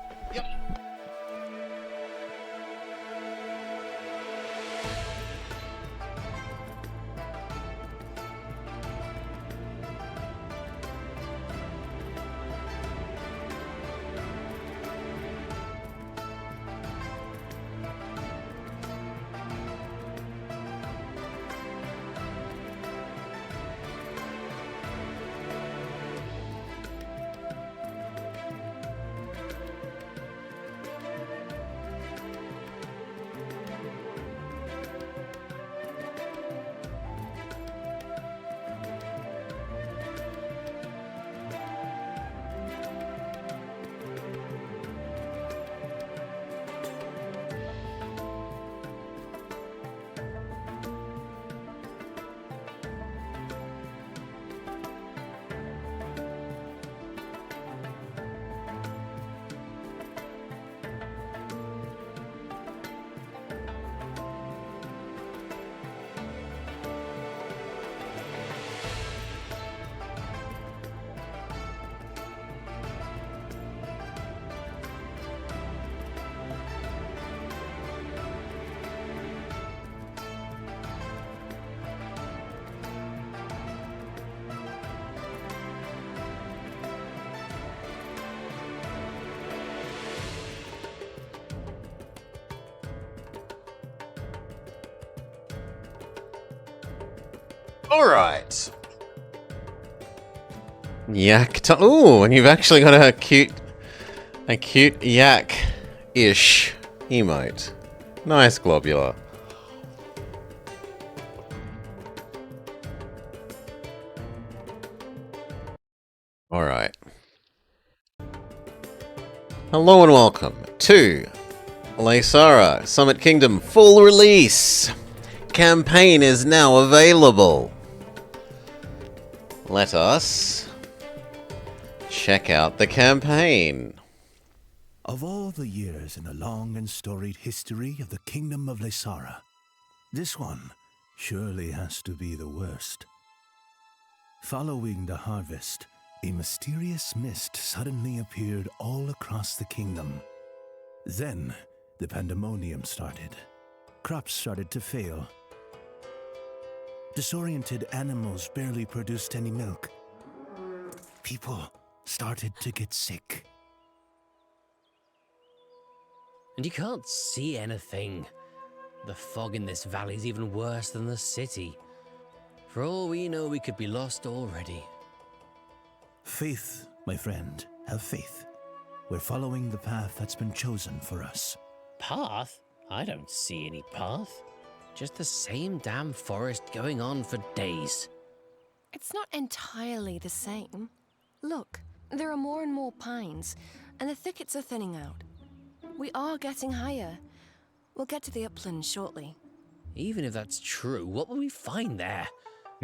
Speaker 1: Alright. Yak time. Ooh, and you've actually got a cute yak-ish emote. Nice, Globular. Alright. Hello and welcome to Laysara Summit Kingdom full release. Campaign is now available. let us check out the campaign.
Speaker 2: Of all the years in the long and storied history of the Kingdom of Laysara, this one surely has to be the worst. Following the harvest, a mysterious mist suddenly appeared all across the kingdom. Then, the pandemonium started. Crops started to fail. Disoriented animals barely produced any milk. People started to get sick.
Speaker 3: And you can't see anything. The fog in this valley is even worse than the city. For all we know, we could be lost already.
Speaker 2: Faith, my friend, have faith. We're following the path that's been chosen for us.
Speaker 3: Path? I don't see any path. Just the same damn forest going on for days.
Speaker 4: It's not entirely the same. Look, there are more and more pines, and the thickets are thinning out. We are getting higher. We'll get to the uplands shortly.
Speaker 3: Even if that's true, what will we find there?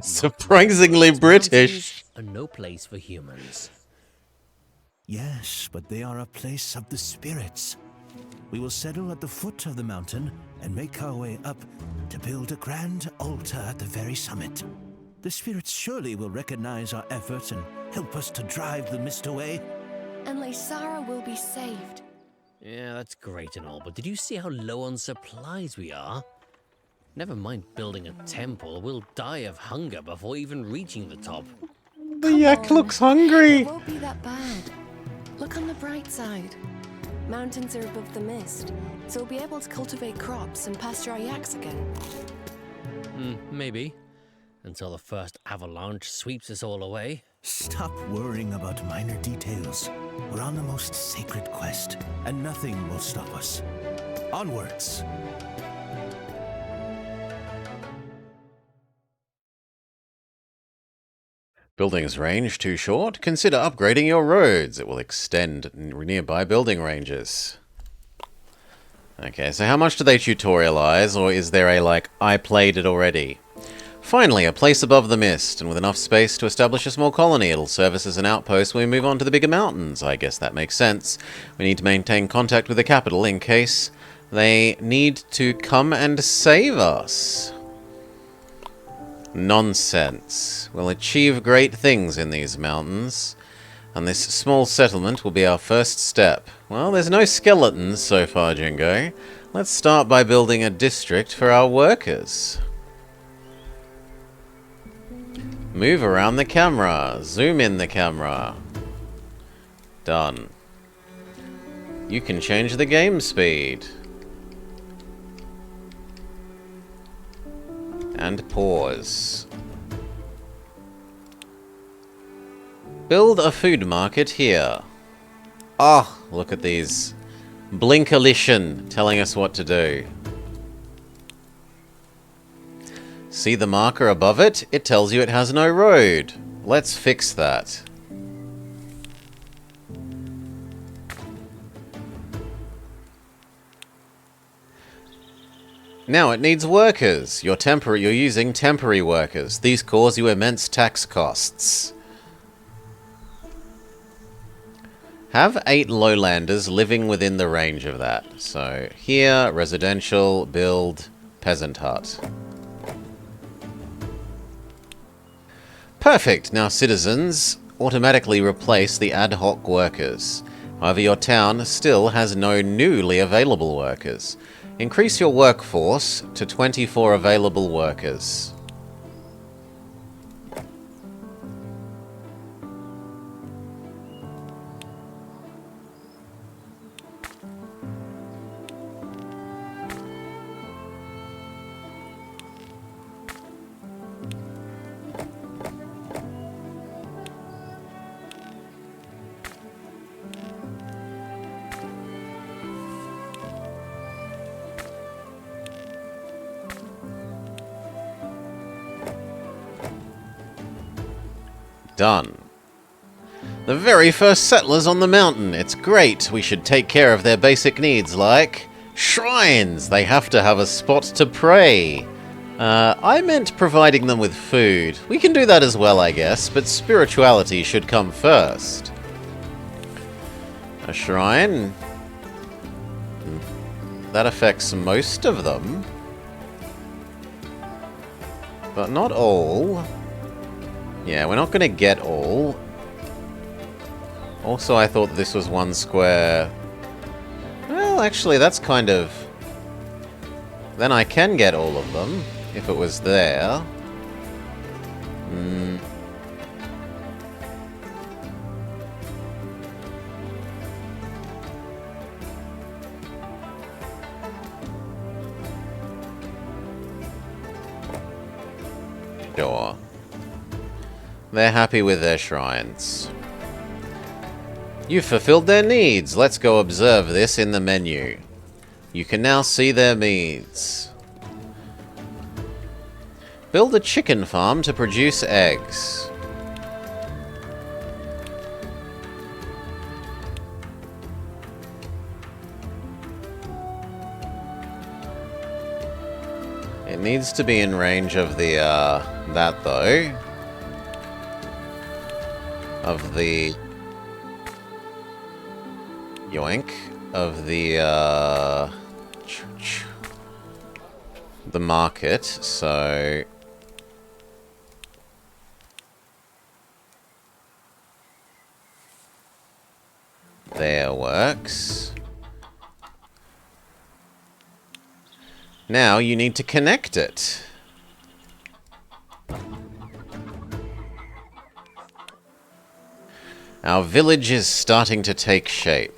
Speaker 1: Surprisingly British.
Speaker 3: Are no place for humans.
Speaker 2: Yes, but they are a place of the spirits. We will settle at the foot of the mountain and make our way up to build a grand altar at the very summit. The spirits surely will recognize our efforts and help us to drive the mist away.
Speaker 4: And Laysara will be saved.
Speaker 3: Yeah, that's great and all, but did you see how low on supplies we are? Never mind building a temple, we'll die of hunger before even reaching the top.
Speaker 1: The yak looks hungry.
Speaker 4: It won't be that bad. Look on the bright side. Mountains are above the mist, so we'll be able to cultivate crops and pasture our yaks again.
Speaker 3: Maybe. Until the first avalanche sweeps us all away.
Speaker 2: Stop worrying about minor details. We're on the most sacred quest, and nothing will stop us. Onwards!
Speaker 1: Buildings range too short? Consider upgrading your roads. It will extend nearby building ranges. Okay, so how much do they tutorialize, or is there a, like, I played it already? Finally, a place above the mist, and with enough space to establish a small colony. It'll serve us as an outpost when we move on to the bigger mountains. I guess that makes sense. We need to maintain contact with the capital in case they need to come and save us. Nonsense. We'll achieve great things in these mountains, and this small settlement will be our first step. Well, there's no skeletons so far, Jingo. Let's start by building a district for our workers. Move around the camera. Zoom in the camera. Done. You can change the game speed. And pause. Build a food market here. Ah, look at these. Blinkalition telling us what to do. See the marker above it? It tells you it has no road. Let's fix that. Now it needs workers. You're using temporary workers. These cause you immense tax costs. Have 8 lowlanders living within the range of that. So here, residential, build, peasant hut. Perfect. Now citizens automatically replace the ad hoc workers. However, your town still has no newly available workers. Increase your workforce to 24 available workers. Done. The very first settlers on the mountain. It's great. We should take care of their basic needs like shrines. They have to have a spot to pray. I meant providing them with food. We can do that as well, I guess, but spirituality should come first. A shrine. That affects most of them. But not all. Yeah, we're not going to get all. Also, I thought this was one square. Well, actually, that's kind of... Then I can get all of them, if it was there. Sure. They're happy with their shrines. You've fulfilled their needs. Let's go observe this in the menu. You can now see their needs. Build a chicken farm to produce eggs. It needs to be in range of the, that though. Of the... Yoink. Of the, the market, so... There works. Now you need to connect it. Our village is starting to take shape.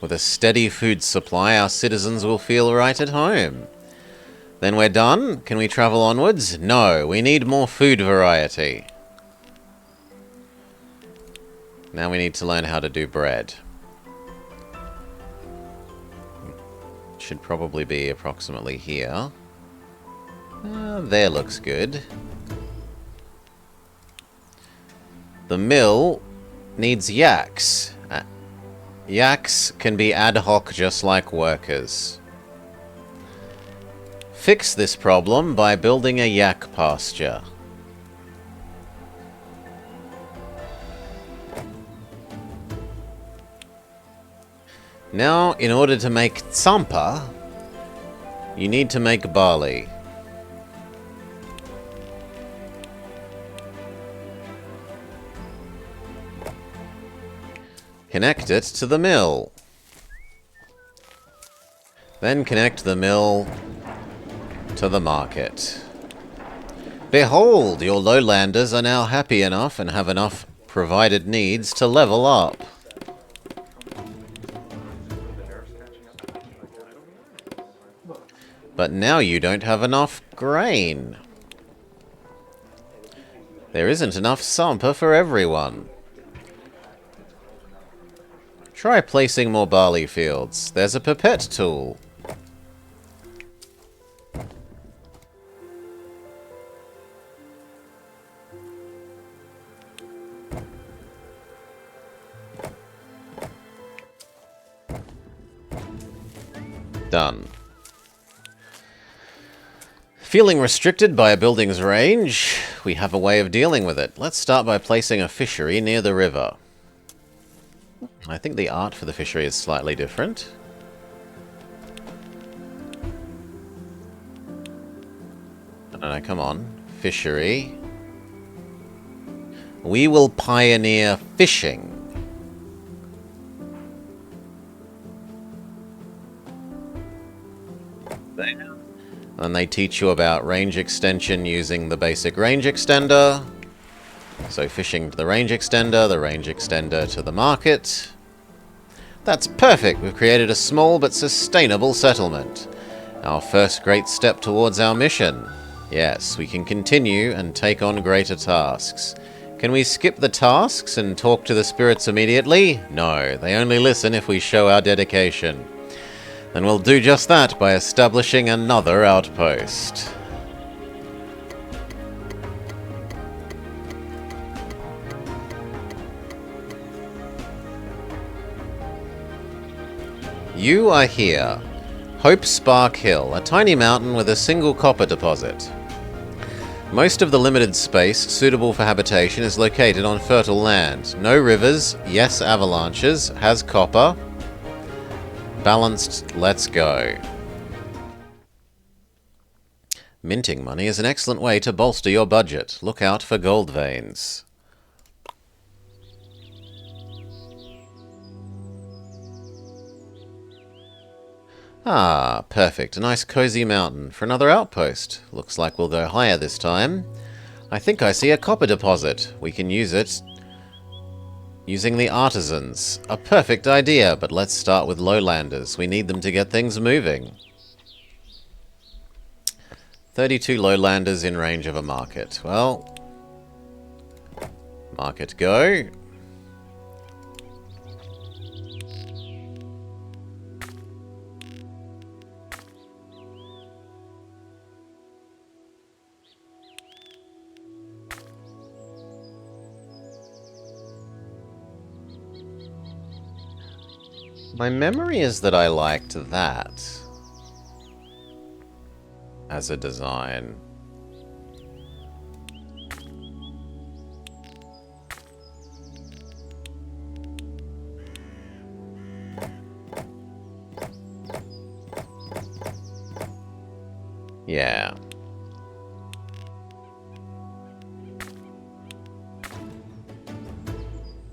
Speaker 1: With a steady food supply, our citizens will feel right at home. Then we're done? Can we travel onwards? No, we need more food variety. Now we need to learn how to do bread. Should probably be approximately here. There looks good. The mill needs yaks. Yaks can be ad hoc just like workers. Fix this problem by building a yak pasture. Now, in order to make tsampa, you need to make barley. Connect it to the mill. Then connect the mill to the market. Behold, your lowlanders are now happy enough and have enough provided needs to level up. But now you don't have enough grain. There isn't enough sampa for everyone. Try placing more barley fields. There's a pipette tool. Done. Feeling restricted by a building's range? We have a way of dealing with it. Let's start by placing a fishery near the river. I think the art for the fishery is slightly different. No, come on. Fishery. We will pioneer fishing. There. And they teach you about range extension using the basic range extender. So fishing to the range extender to the market. That's perfect! We've created a small but sustainable settlement. Our first great step towards our mission. Yes, we can continue and take on greater tasks. Can we skip the tasks and talk to the spirits immediately? No, they only listen if we show our dedication. And we'll do just that by establishing another outpost. You are here. Hope Spark Hill, a tiny mountain with a single copper deposit. Most of the limited space suitable for habitation is located on fertile land. No rivers, yes avalanches, has copper. Balanced, let's go. Minting money is an excellent way to bolster your budget. Look out for gold veins. Ah, perfect. A nice cozy mountain for another outpost. Looks like we'll go higher this time. I think I see a copper deposit. We can use it using the artisans. A perfect idea, but let's start with lowlanders. We need them to get things moving. 32 lowlanders in range of a market. Well, market go. My memory is that I liked that as a design. Yeah.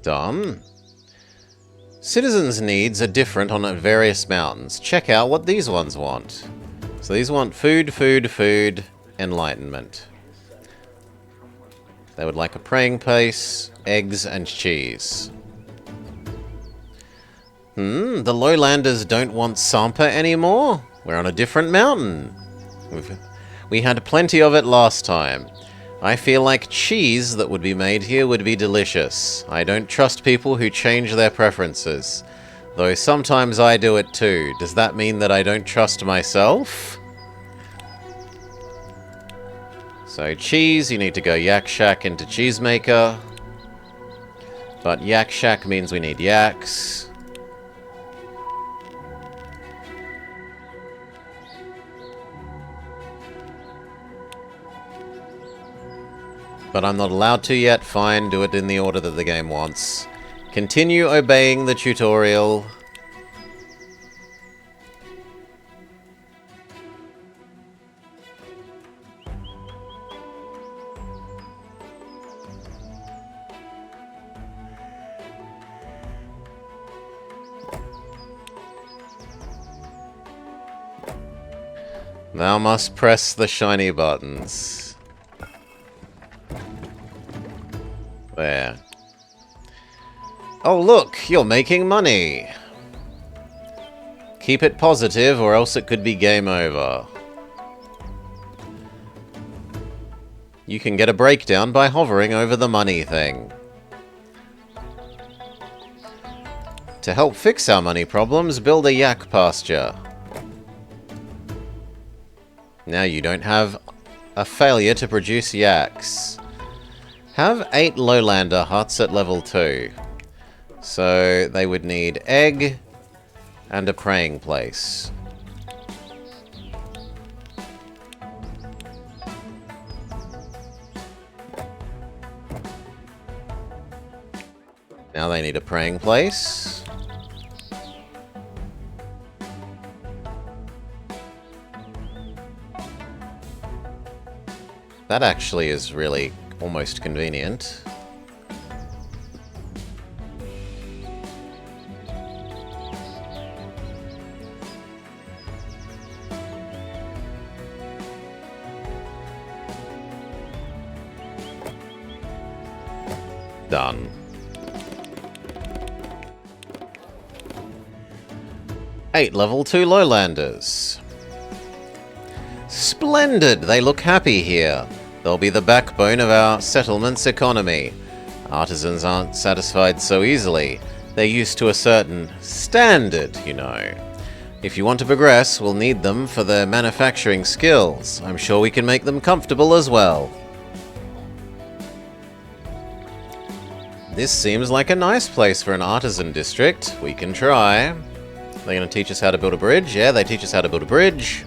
Speaker 1: Done. Citizens' needs are different on various mountains. Check out what these ones want. So these want food, food, food, enlightenment. They would like a praying place, eggs, and cheese. The lowlanders don't want Sampa anymore? We're on a different mountain. We had plenty of it last time. I feel like cheese that would be made here would be delicious. I don't trust people who change their preferences. Though sometimes I do it too. Does that mean that I don't trust myself? So cheese, you need to go Yak Shack into Cheesemaker. But Yak Shack means we need yaks. But I'm not allowed to yet. Fine, do it in the order that the game wants. Continue obeying the tutorial. Thou must press the shiny buttons. There. Oh look, you're making money! Keep it positive or else it could be game over. You can get a breakdown by hovering over the money thing. To help fix our money problems, build a yak pasture. Now you don't have a failure to produce yaks. Have 8 lowlander huts at level 2. So they would need egg and a praying place. Now they need a praying place. That actually is really almost convenient. Done. Eight level 2 lowlanders. Splendid! They look happy here. They'll be the backbone of our settlement's economy. Artisans aren't satisfied so easily. They're used to a certain standard, you know. If you want to progress, we'll need them for their manufacturing skills. I'm sure we can make them comfortable as well. This seems like a nice place for an artisan district. We can try. They're going to teach us how to build a bridge. Yeah, they teach us how to build a bridge.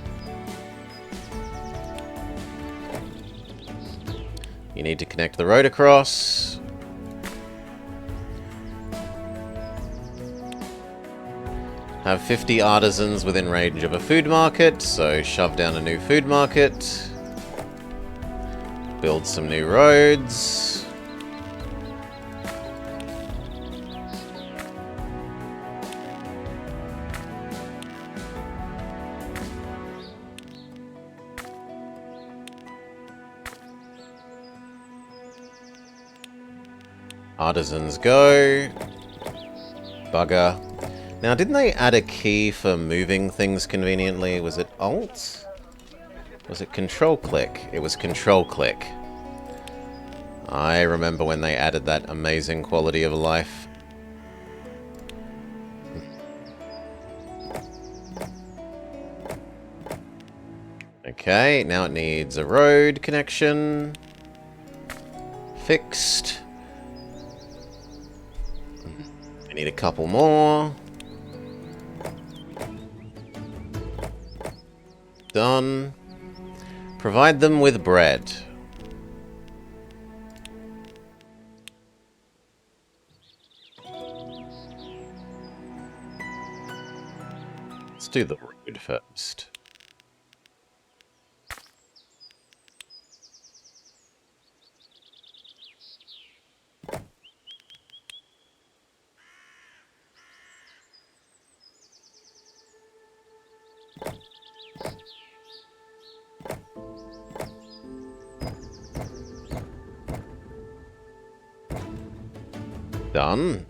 Speaker 1: You need to connect the road across. Have 50 artisans within range of a food market, so shove down a new food market. Build some new roads. Artisans go. Bugger. Now, didn't they add a key for moving things conveniently? Was it Alt? Was it Control Click? It was Control Click. I remember when they added that amazing quality of life. Okay, now it needs a road connection. Fixed. We need a couple more. Done. Provide them with bread. Let's do the road first. Done.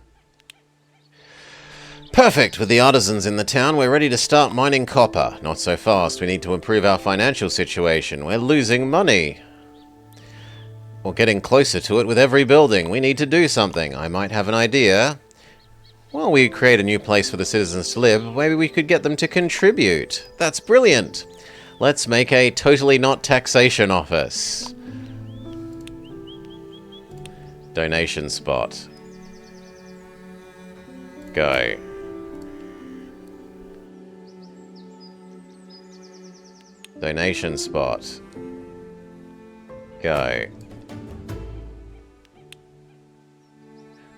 Speaker 1: Perfect! With the artisans in the town, we're ready to start mining copper. Not so fast. We need to improve our financial situation. We're losing money. We're getting closer to it with every building. We need to do something. I might have an idea. While we create a new place for the citizens to live, maybe we could get them to contribute. That's brilliant! Let's make a totally not taxation office. Donation spot. Go. Donation spot. Go.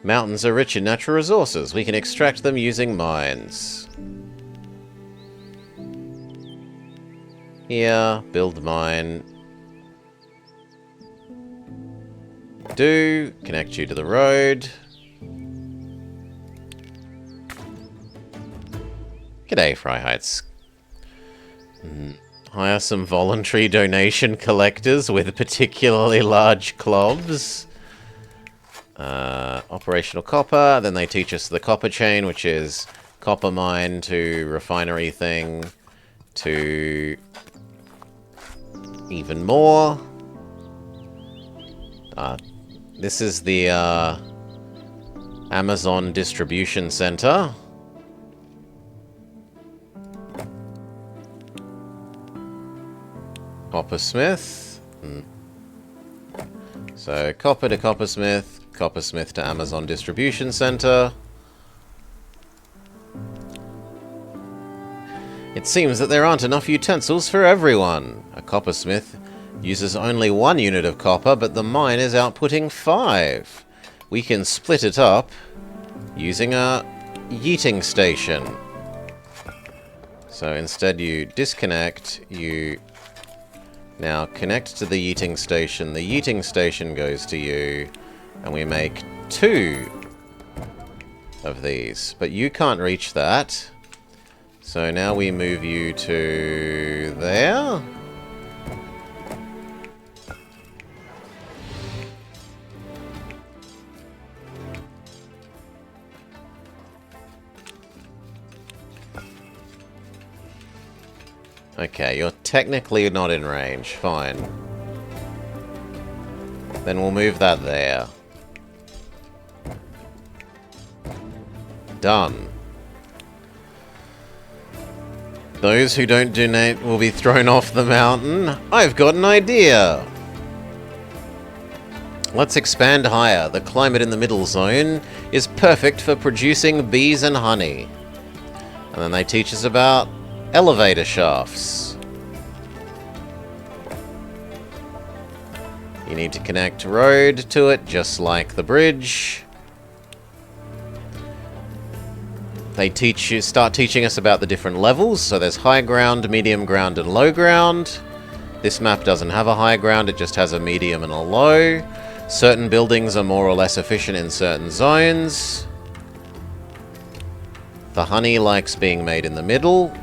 Speaker 1: Mountains are rich in natural resources. We can extract them using mines. Here, build mine. Do. Connect you to the road. G'day, Freiheits. Hire some voluntary donation collectors with particularly large clobs. Operational copper. Then they teach us the copper chain, which is copper mine to refinery thing to even more. This is the Amazon distribution center. Coppersmith. So copper to coppersmith, coppersmith to Amazon distribution center. It seems that there aren't enough utensils for everyone. A coppersmith uses only 1 unit of copper, but the mine is outputting 5. We can split it up using a yeeting station. So instead you disconnect, you now connect to the yeeting station. The yeeting station goes to you, and we make 2 of these. But you can't reach that. So now we move you to there. Okay, you're technically not in range. Fine. Then we'll move that there. Done. Those who don't donate will be thrown off the mountain. I've got an idea! Let's expand higher. The climate in the middle zone is perfect for producing bees and honey. And then they teach us about elevator shafts. You need to connect road to it, just like the bridge. They start teaching us about the different levels. So there's high ground, medium ground, and low ground. This map doesn't have a high ground, it just has a medium and a low. Certain buildings are more or less efficient in certain zones. The honey likes being made in the middle.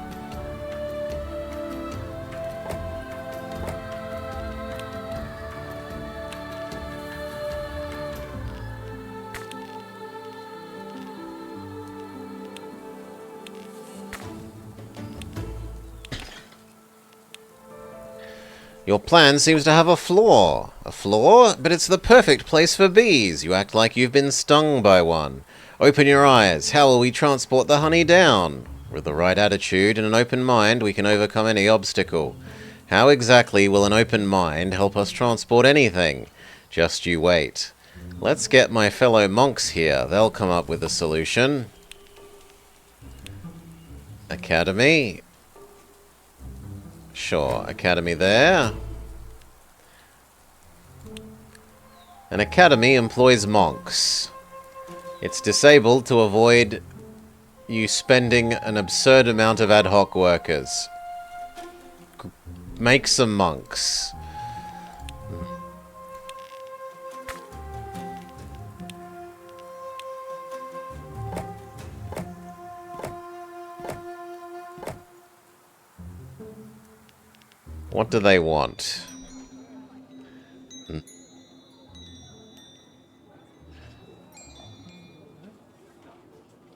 Speaker 1: Your plan seems to have a flaw. A flaw? But it's the perfect place for bees. You act like you've been stung by one. Open your eyes. How will we transport the honey down? With the right attitude and an open mind, we can overcome any obstacle. How exactly will an open mind help us transport anything? Just you wait. Let's get my fellow monks here. They'll come up with a solution. Academy. Sure, academy there. An academy employs monks. It's disabled to avoid you spending an absurd amount of ad hoc workers. Make some monks. What do they want?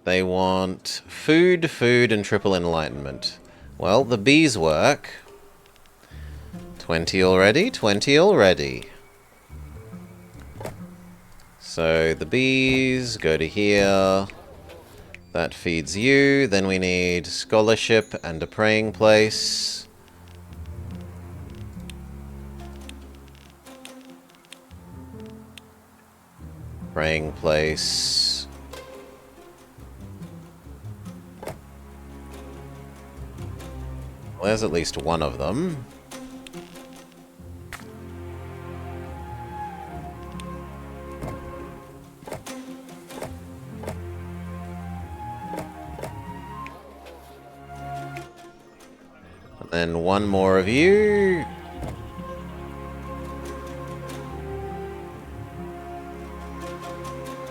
Speaker 1: They want food, and triple enlightenment. Well, the bees work. 20 already, 20 already. So the bees go to here. That feeds you. Then we need scholarship and a praying place. Praying place. Well, there's at least one of them. And then one more of you.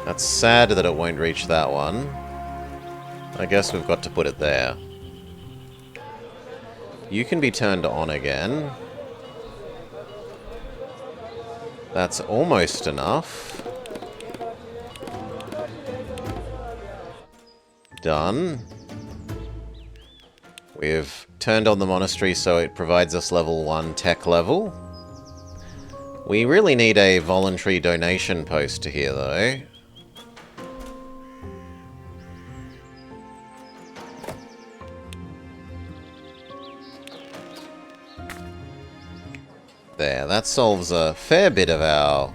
Speaker 1: That's sad that it won't reach that one. I guess we've got to put it there. You can be turned on again. That's almost enough. Done. We've turned on the monastery so it provides us level 1 tech level. We really need a voluntary donation post here though. There, that solves a fair bit of our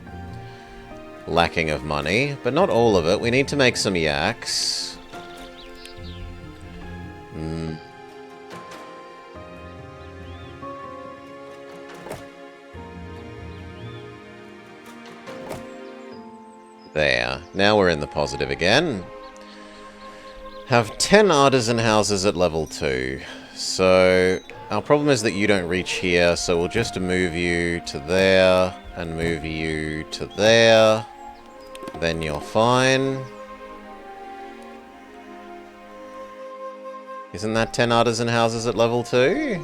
Speaker 1: lacking of money, but not all of it. We need to make some yaks. There, now we're in the positive again. Have 10 artisan houses at level 2. So our problem is that you don't reach here, so we'll just move you to there, and move you to there. Then you're fine. Isn't that 10 artisan houses at level 2?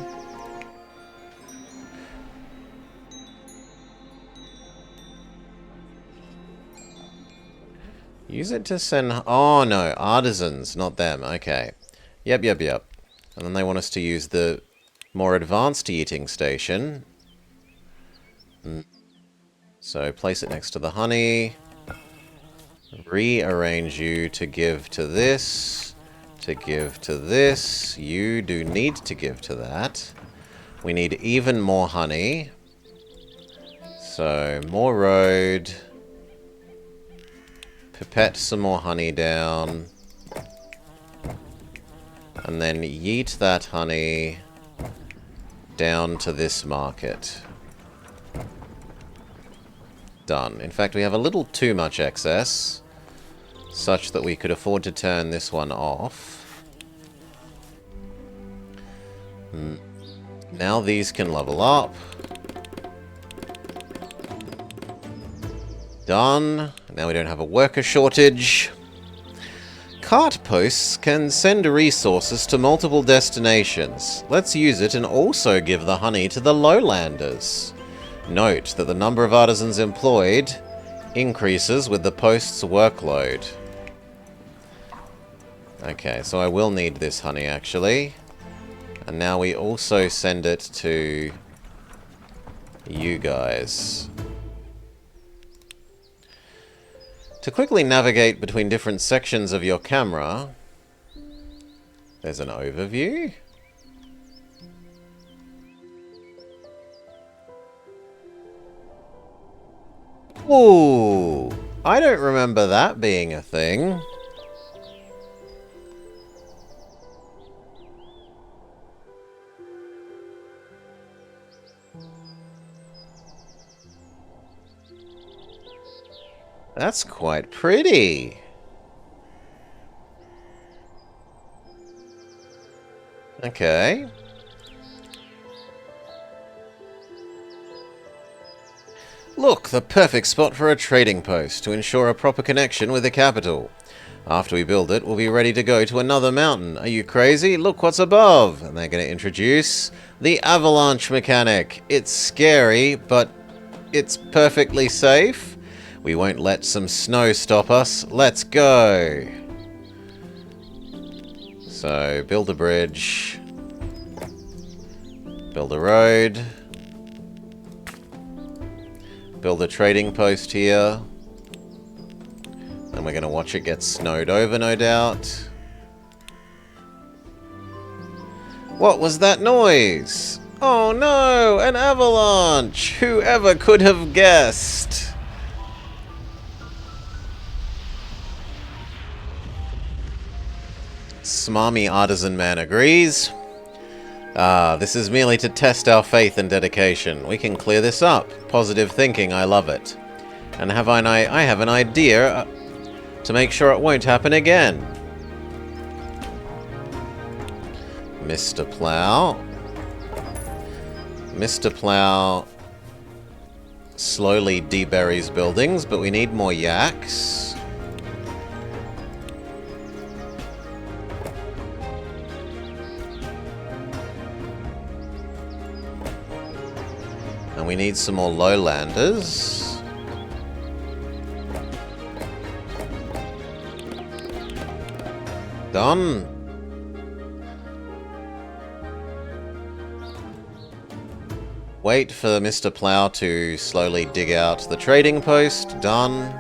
Speaker 1: Use it to send... Oh no, artisans, not them. Okay. Yep. And then they want us to use the more advanced eating station. So place it next to the honey. Rearrange you to give to this. To give to this. You do need to give to that. We need even more honey. So more road. Pipette some more honey down. And then yeet that honey down to this market. done. In fact, we have a little too much excess, such that we could afford to turn this one off. Now these can level up. Done. Now we don't have a worker shortage. Cart posts can send resources to multiple destinations. Let's use it and also give the honey to the lowlanders. Note that the number of artisans employed increases with the post's workload. Okay, so I will need this honey actually. And now we also send it to you guys. To quickly navigate between different sections of your camera, there's an overview. Ooh, I don't remember that being a thing. That's quite pretty. Okay. Look, the perfect spot for a trading post to ensure a proper connection with the capital. After we build it, we'll be ready to go to another mountain. Are you crazy? Look what's above. And they're going to introduce the avalanche mechanic. It's scary, but it's perfectly safe. We won't let some snow stop us. Let's go. So, build a bridge. Build a road. Build a trading post here. Then we're going to watch it get snowed over, no doubt. What was that noise? Oh no, an avalanche! Whoever could have guessed? Smarmy Artisan Man agrees. This is merely to test our faith and dedication. We can clear this up. Positive thinking, I love it. And I have an idea to make sure it won't happen again. Mr. Plow. Mr. Plow slowly deburies buildings, but we need more yaks. And we need some more lowlanders. Done. Wait for Mr. Plow to slowly dig out the trading post. Done.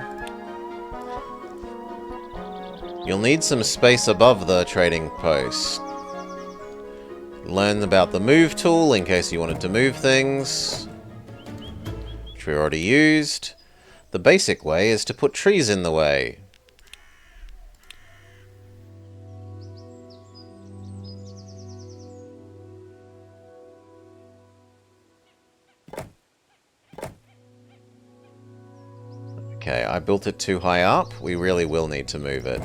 Speaker 1: You'll need some space above the trading post. Learn about the move tool in case you wanted to move things, which we already used. The basic way is to put trees in the way. Okay, I built it too high up. We really will need to move it.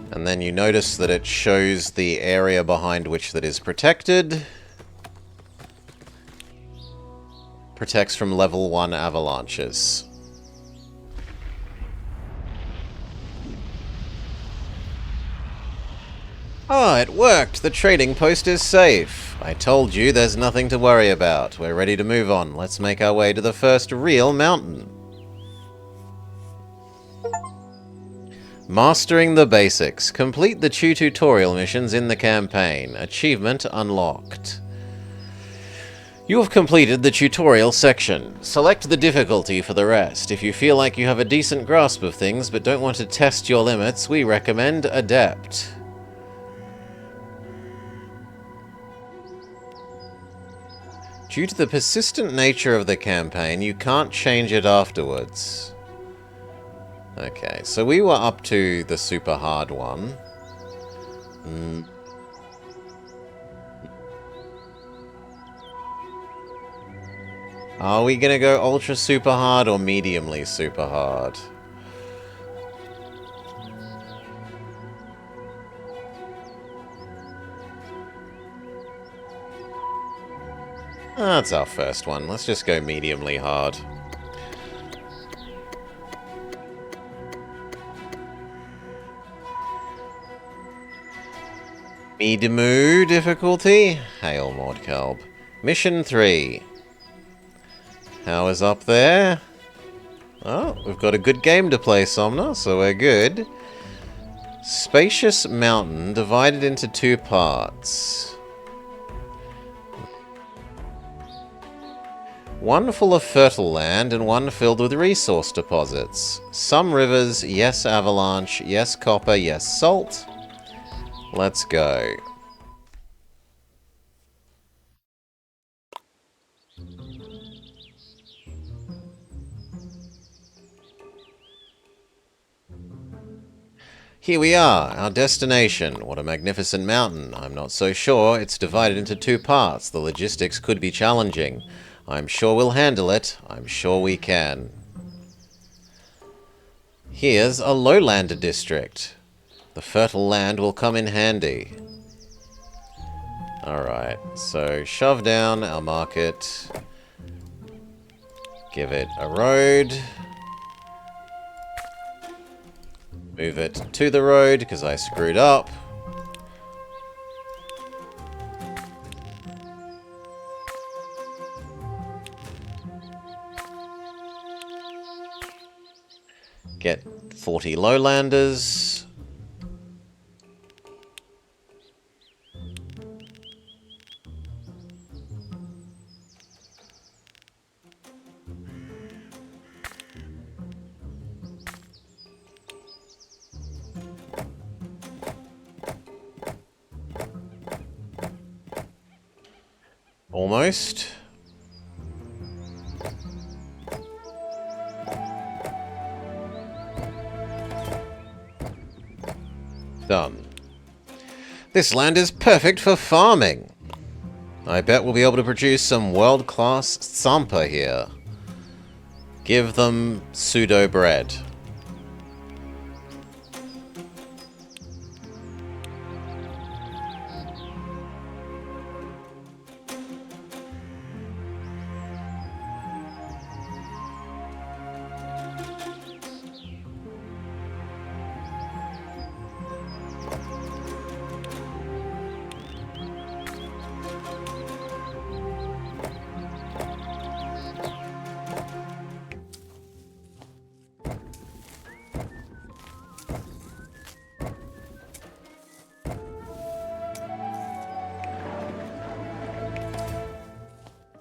Speaker 1: And then you notice that it shows the area behind which that is protected. Protects from level 1 avalanches. Ah, it worked! The trading post is safe. I told you there's nothing to worry about. We're ready to move on. Let's make our way to the first real mountain. Mastering the basics. Complete the 2 tutorial missions in the campaign. Achievement unlocked. You have completed the tutorial section. Select the difficulty for the rest. If you feel like you have a decent grasp of things but don't want to test your limits, we recommend Adept. Due to the persistent nature of the campaign, you can't change it afterwards. Okay, so we were up to the super hard one. Are we gonna go ultra super hard or mediumly super hard? That's our first one. Let's just go mediumly hard. Mediumu difficulty? Hail Mordkalb. Mission 3. How is up there? Oh, we've got a good game to play, Somna, so we're good. Spacious mountain divided into 2 parts. One full of fertile land and one filled with resource deposits. Some rivers, yes avalanche, yes copper, yes salt. Let's go. Here we are, our destination. What a magnificent mountain. I'm not so sure. It's divided into 2 parts. The logistics could be challenging. I'm sure we'll handle it. I'm sure we can. Here's a lowlander district. The fertile land will come in handy. Alright, so shove down our market. Give it a road. Move it to the road, because I screwed up. Get 40 lowlanders. Almost. Done. This land is perfect for farming. I bet we'll be able to produce some world-class tsampa here. Give them pseudo bread.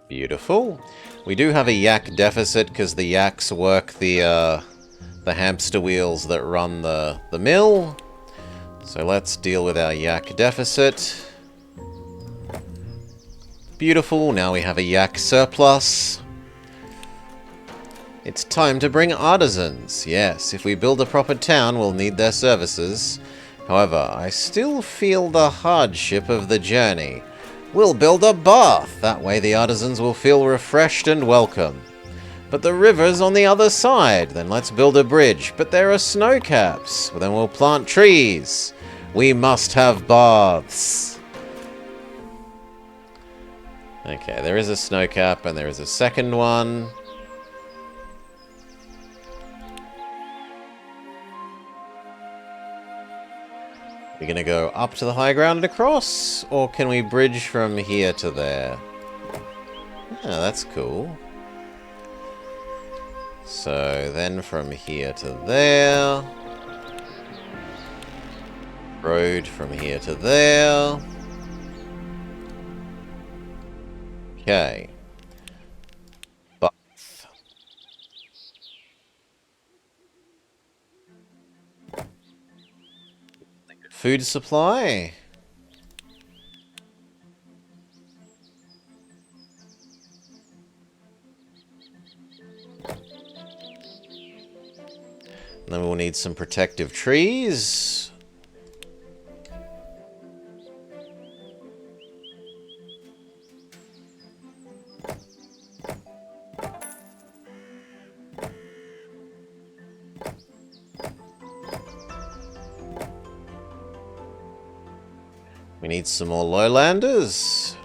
Speaker 1: Beautiful. We do have a yak deficit because the yaks work the hamster wheels that run the mill. So let's deal with our yak deficit. Beautiful. Now we have a yak surplus. It's time to bring artisans. Yes, if we build a proper town, we'll need their services. However, I still feel the hardship of the journey. We'll build a bath. That way the artisans will feel refreshed and welcome. But the river's on the other side. Then let's build a bridge. But there are snow caps. Well, then we'll plant trees. We must have baths. Okay, there is a snow cap and there is a second one. We're going to go up to the high ground and across? Or can we bridge from here to there? Yeah, that's cool. So then from here to there. Road from here to there. Okay. food supply. Then we'll need some protective trees. We need some more lowlanders.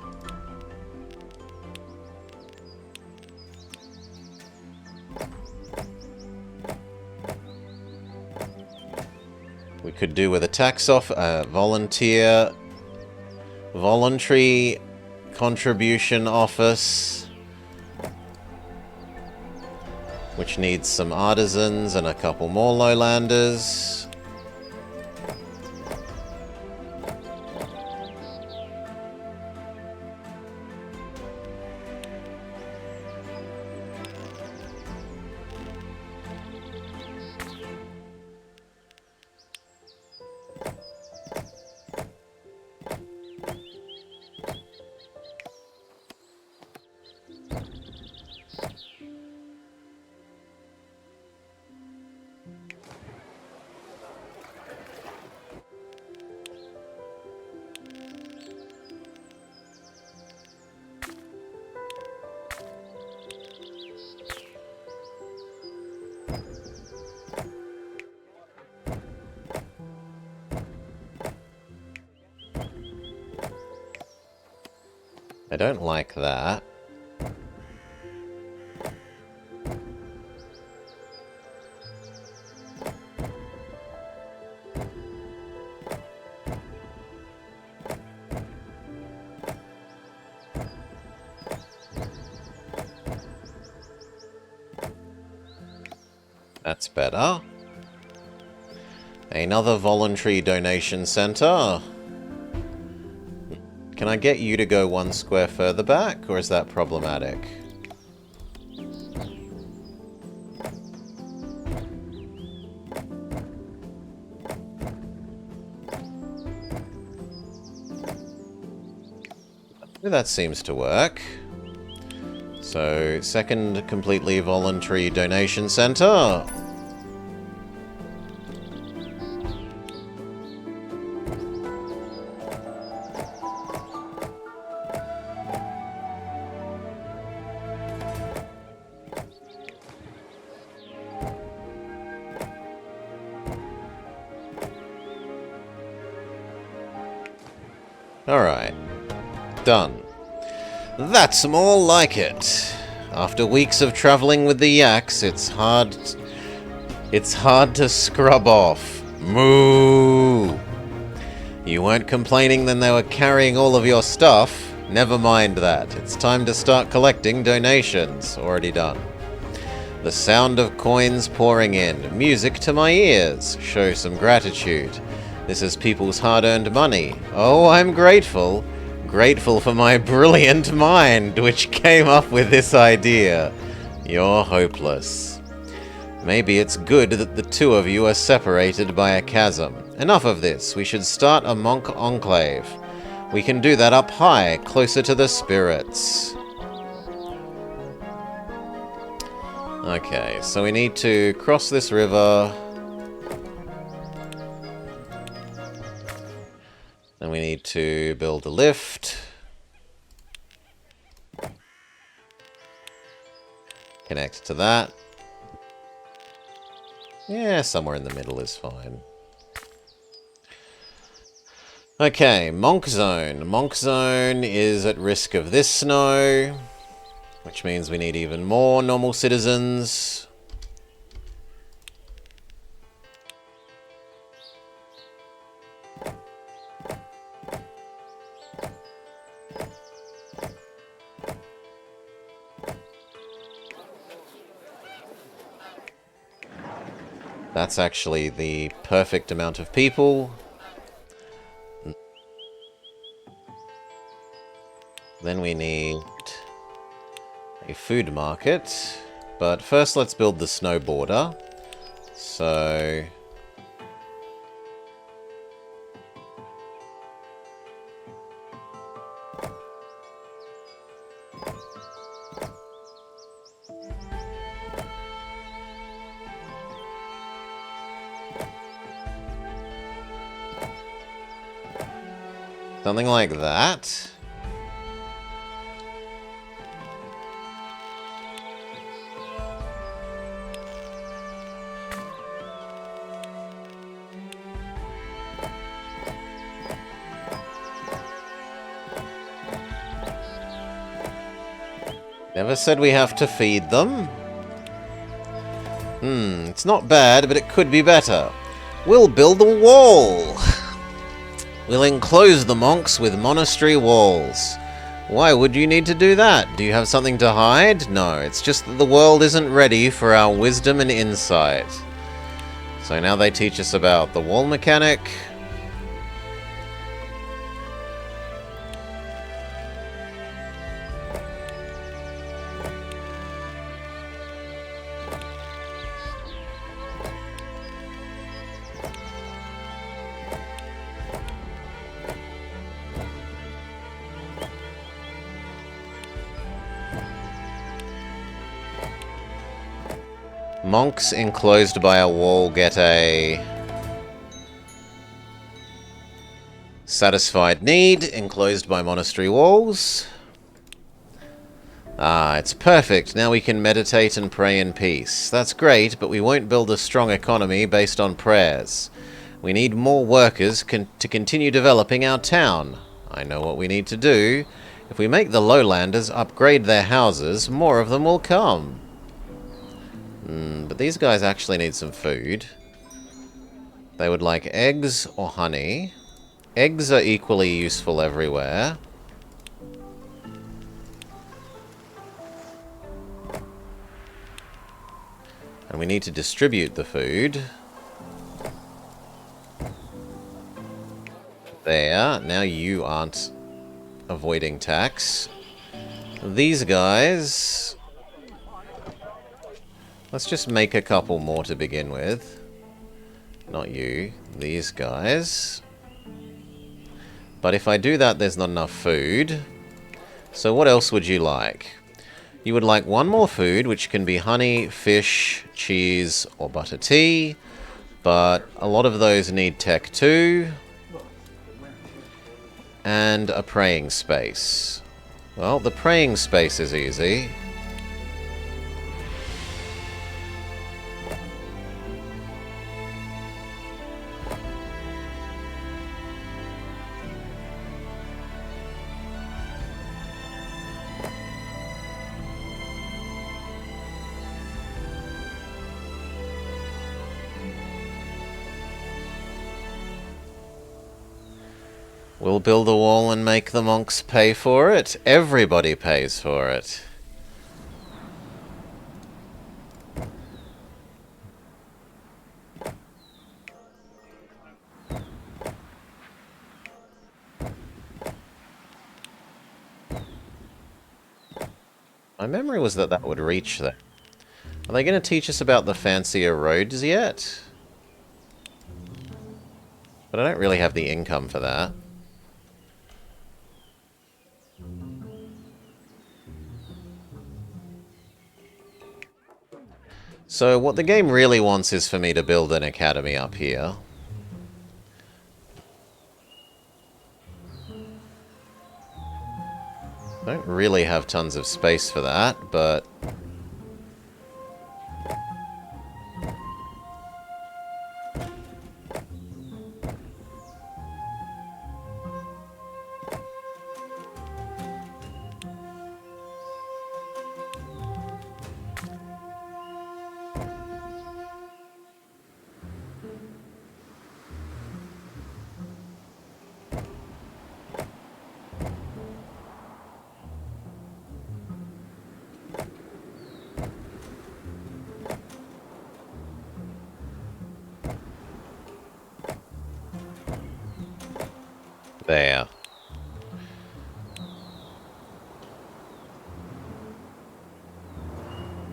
Speaker 1: We could do with a tax off, voluntary contribution office, which needs some artisans and a couple more lowlanders. I don't like that. That's better. Another voluntary donation center. Can I get you to go 1 square further back, or is that problematic? That seems to work. So, second completely voluntary donation center. Alright. Done. That's more like it. After weeks of traveling with the yaks, it's hard to scrub off. Moo! You weren't complaining then they were carrying all of your stuff? Never mind that. It's time to start collecting donations. Already done. The sound of coins pouring in. Music to my ears. Show some gratitude. This is people's hard-earned money. Oh, I'm grateful. Grateful for my brilliant mind, which came up with this idea. You're hopeless. Maybe it's good that the two of you are separated by a chasm. Enough of this. We should start a monk enclave. We can do that up high, closer to the spirits. Okay, so we need to cross this river. Then we need to build a lift. Connect to that. Yeah, somewhere in the middle is fine. Okay, Monk Zone. Monk Zone is at risk of this snow, which means we need even more normal citizens. That's actually the perfect amount of people. Then we need a food market. But first let's build the snow border. So Something like that. Never said we have to feed them. It's not bad, but it could be better. We'll build a wall. We'll enclose the monks with monastery walls. Why would you need to do that? Do you have something to hide? No, it's just that the world isn't ready for our wisdom and insight. So now they teach us about the wall mechanic. Monks enclosed by a wall get a satisfied need, enclosed by monastery walls. Ah, it's perfect. Now we can meditate and pray in peace. That's great, but we won't build a strong economy based on prayers. We need more workers to continue developing our town. I know what we need to do. If we make the lowlanders upgrade their houses, more of them will come. But these guys actually need some food. They would like eggs or honey. Eggs are equally useful everywhere. And we need to distribute the food. There. Now you aren't avoiding tax. These guys... Let's just make a couple more to begin with. Not you. These guys. But if I do that, there's not enough food. So what else would you like? You would like one more food, which can be honey, fish, cheese, or butter tea. But a lot of those need tech too. And a praying space. Well, the praying space is easy. We'll build a wall and make the monks pay for it. Everybody pays for it. My memory was that that would reach there. Are they going to teach us about the fancier roads yet? But I don't really have the income for that. So what the game really wants is for me to build an academy up here. I don't really have tons of space for that, but... There.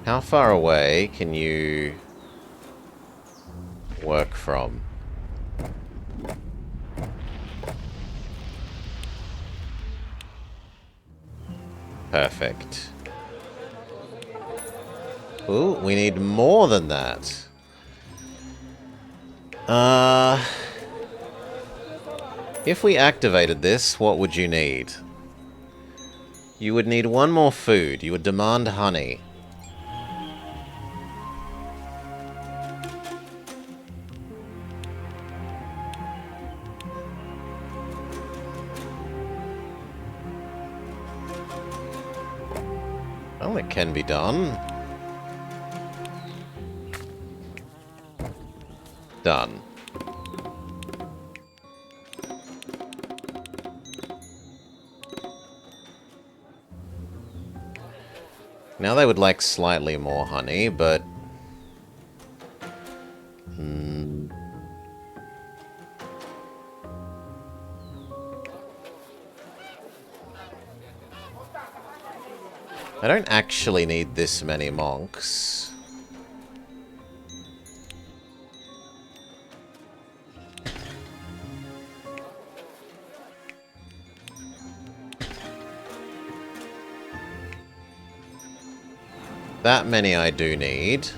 Speaker 1: How far away can you work from? Perfect. Ooh, we need more than that. If we activated this, what would you need? You would need one more food. You would demand honey. Well, it can be done. Done. Now they would like slightly more honey, but... I don't actually need this many monks. That many I do need.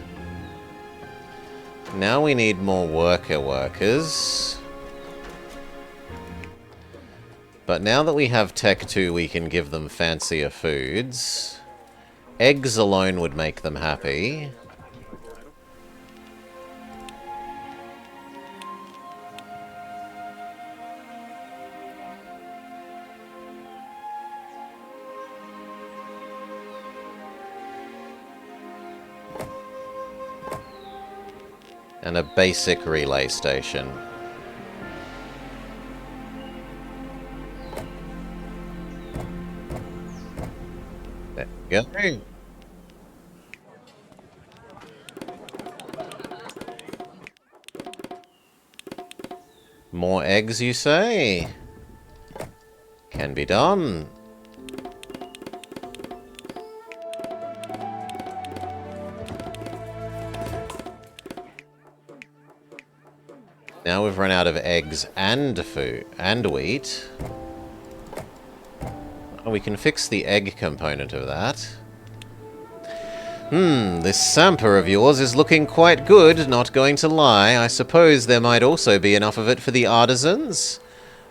Speaker 1: Now we need more workers. But now that we have Tech 2, we can give them fancier foods. Eggs alone would make them happy. And a basic relay station. There we go. More eggs, you say? Can be done. Now we've run out of eggs and food and wheat. Oh, we can fix the egg component of that. This samper of yours is looking quite good, not going to lie. I suppose there might also be enough of it for the artisans.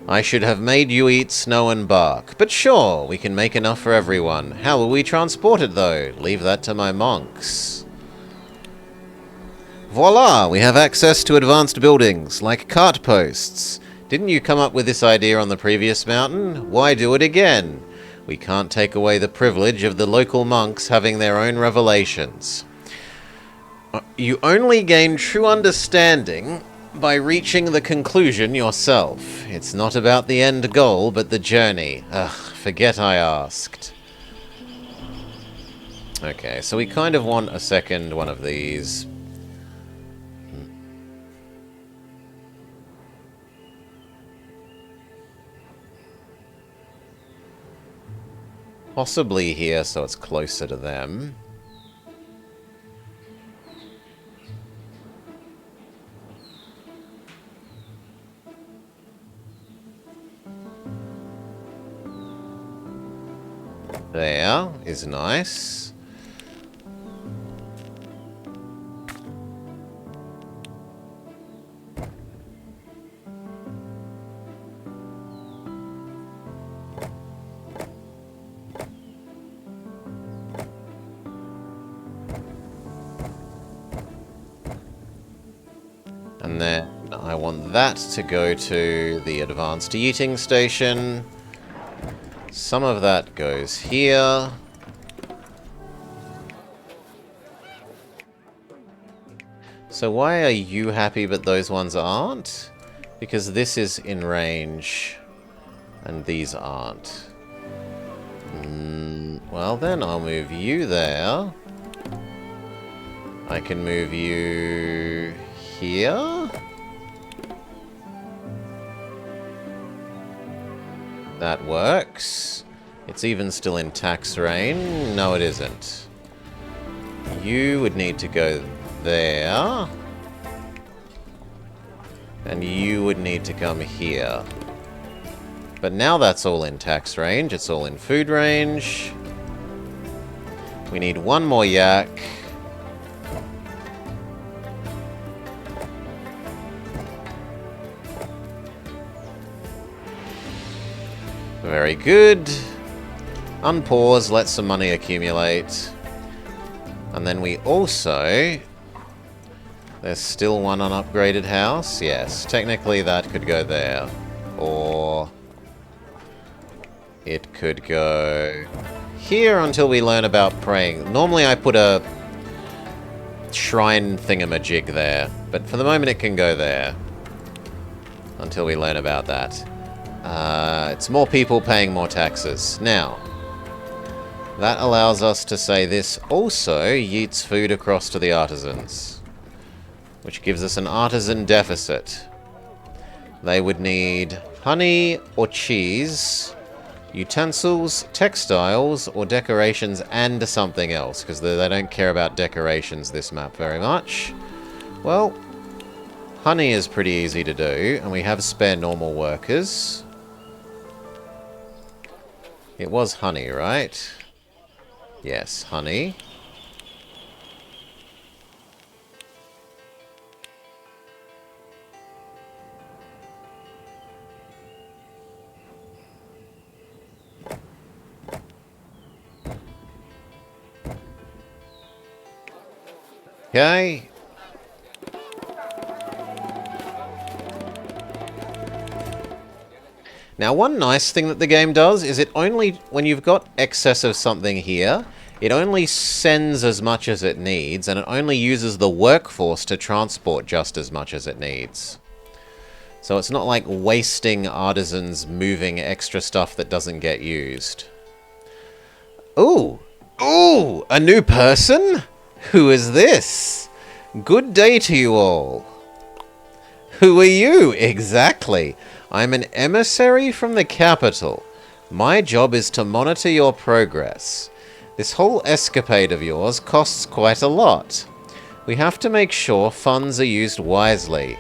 Speaker 1: I should have made you eat snow and bark. But sure, we can make enough for everyone. How will we transport it, though? Leave that to my monks. Voila! We have access to advanced buildings, like cart posts. Didn't you come up with this idea on the previous mountain? Why do it again? We can't take away the privilege of the local monks having their own revelations. You only gain true understanding by reaching the conclusion yourself. It's not about the end goal, but the journey. Ugh, forget I asked. Okay, so we kind of want a second one of these. Possibly here, so it's closer to them. There is nice. And then I want that to go to the advanced eating station. Some of that goes here. So why are you happy but those ones aren't? Because this is in range and these aren't. Well then, I'll move you there. I can move you here. That works. It's even still in tax range. No, it isn't. You would need to go there. And you would need to come here. But now that's all in tax range. It's all in food range. We need one more yak. Very good. Unpause, let some money accumulate. And then we also... There's still one unupgraded house. Yes, technically that could go there. Or... it could go... here until we learn about praying. Normally I put a shrine thingamajig there. But for the moment it can go there. Until we learn about that. It's more people paying more taxes. Now... that allows us to say this also yeets food across to the artisans. Which gives us an artisan deficit. They would need honey or cheese, utensils, textiles, or decorations, and something else. Because they don't care about decorations this map very much. Well, honey is pretty easy to do, and we have spare normal workers. It was honey, right? Yes, honey. Okay. Now, one nice thing that the game does is it only, when you've got excess of something here, it only sends as much as it needs, and it only uses the workforce to transport just as much as it needs. So it's not like wasting artisans moving extra stuff that doesn't get used. Ooh! Ooh! A new person? Who is this? Good day to you all. Who are you, exactly? I'm an emissary from the capital. My job is to monitor your progress. This whole escapade of yours costs quite a lot. We have to make sure funds are used wisely.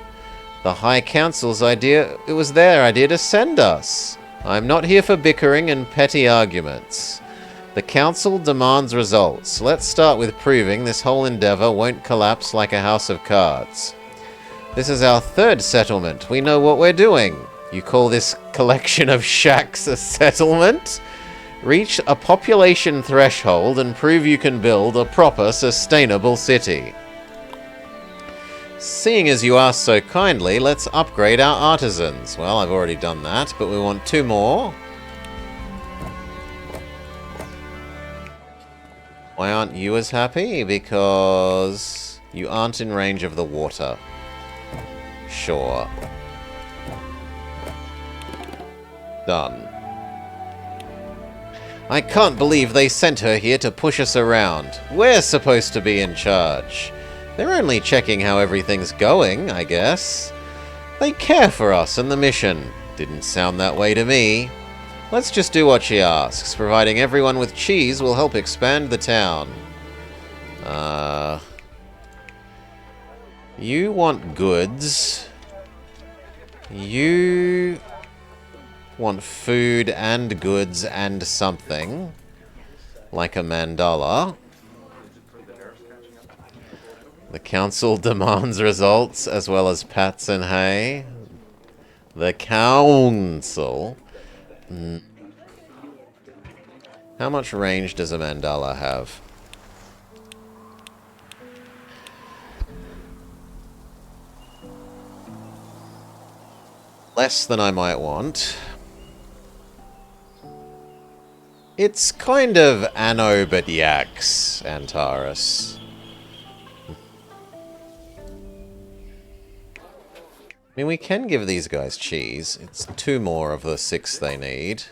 Speaker 1: The High Council's idea, it was their idea to send us. I'm not here for bickering and petty arguments. The Council demands results. Let's start with proving this whole endeavor won't collapse like a house of cards. This is our third settlement. We know what we're doing. You call this collection of shacks a settlement? Reach a population threshold and prove you can build a proper, sustainable city. Seeing as you asked so kindly, let's upgrade our artisans. Well, I've already done that, but we want 2 more. Why aren't you as happy? Because you aren't in range of the water. Sure. Done. I can't believe they sent her here to push us around. We're supposed to be in charge. They're only checking how everything's going, I guess. They care for us and the mission. Didn't sound that way to me. Let's just do what she asks. Providing everyone with cheese will help expand the town. You want goods. You want food and goods and something. Like a mandala. The council demands results as well as pats and hay. The council... How much range does a mandala have? Less than I might want. It's kind of Anno but yaks, Antares. I mean, we can give these guys cheese. It's 2 more of the 6 they need.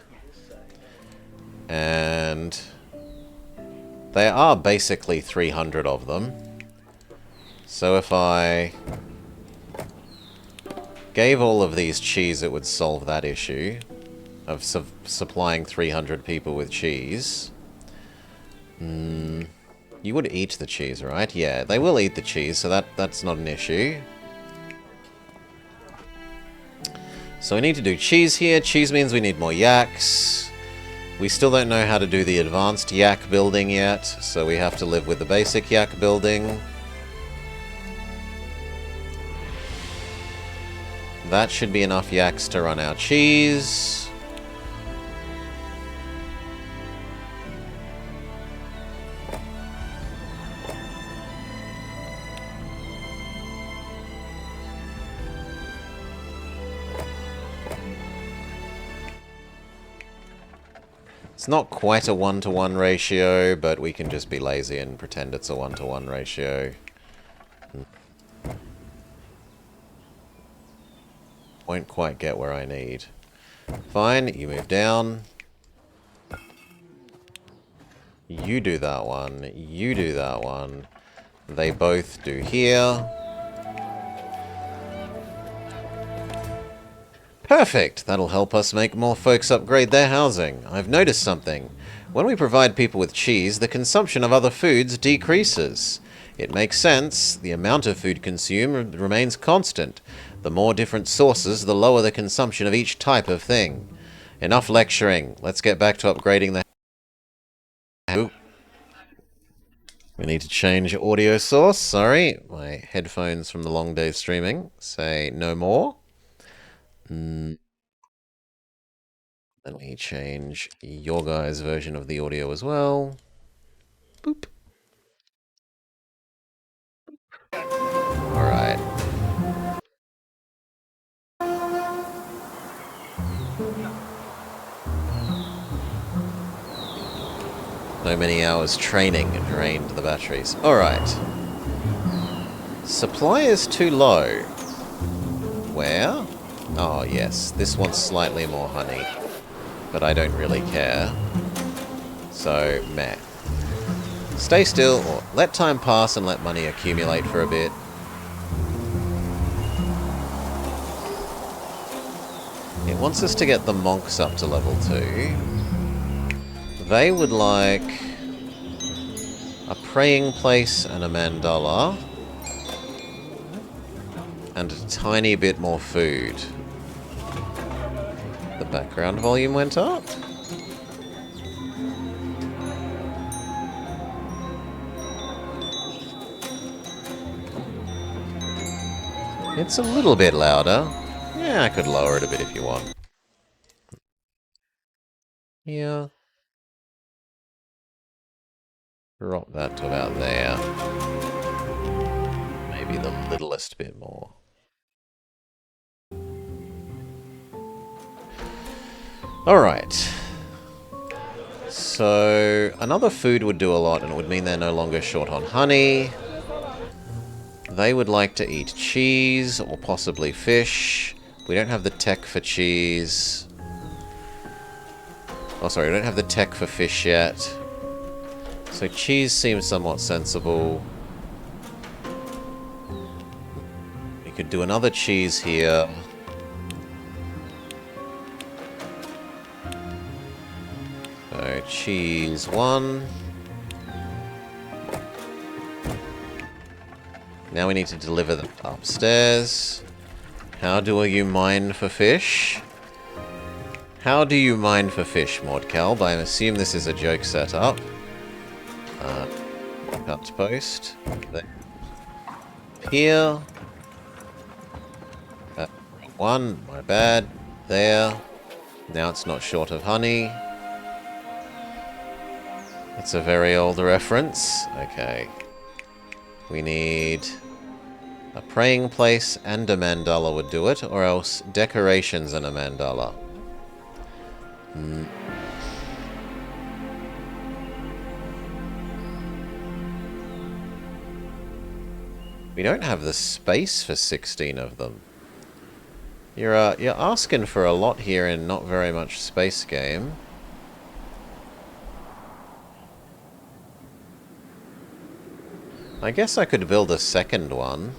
Speaker 1: And there are basically 300 of them. So if I gave all of these cheese, it would solve that issue of supplying 300 people with cheese. You would eat the cheese, right? Yeah, they will eat the cheese, so that's not an issue. So we need to do cheese here. Cheese means we need more yaks. We still don't know how to do the advanced yak building yet, so we have to live with the basic yak building. That should be enough yaks to run our cheese. It's not quite a 1-to-1 ratio, but we can just be lazy and pretend it's a 1-to-1 ratio. Won't quite get where I need. Fine, you move down. You do that one. You do that one. They both do here. Perfect! That'll help us make more folks upgrade their housing. I've noticed something. When we provide people with cheese, the consumption of other foods decreases. It makes sense. The amount of food consumed remains constant. The more different sources, the lower the consumption of each type of thing. Enough lecturing. Let's get back to upgrading the... Ooh. We need to change audio source. Sorry. My headphones from the long day streaming say no more. Let me change your guys' version of the audio as well. Boop. Alright. No many hours training drained the batteries. Alright. Supply is too low. Where? Oh, yes. This wants slightly more honey. But I don't really care. So, meh. Stay still, or let time pass and let money accumulate for a bit. It wants us to get the monks up to level 2. They would like a praying place and a mandala. And a tiny bit more food. The background volume went up? It's a little bit louder. Yeah, I could lower it a bit if you want. Yeah. Drop that to about there. Maybe the littlest bit more. Alright. So, another food would do a lot, and it would mean they're no longer short on honey. They would like to eat cheese, or possibly fish. We don't have the tech for cheese. Oh, sorry, we don't have the tech for fish yet. So cheese seems somewhat sensible. We could do another cheese here. So, cheese 1. Now we need to deliver them upstairs. How do you mine for fish? How do you mine for fish, Mordkalb? I assume this is a joke setup. Cut post. There. Here. 1, my bad. There. Now it's not short of honey. It's a very old reference. Okay. We need a praying place and a mandala would do it, or else decorations and a mandala. We don't have the space for 16 of them. You're asking for a lot here in not very much space game. I guess I could build a second one.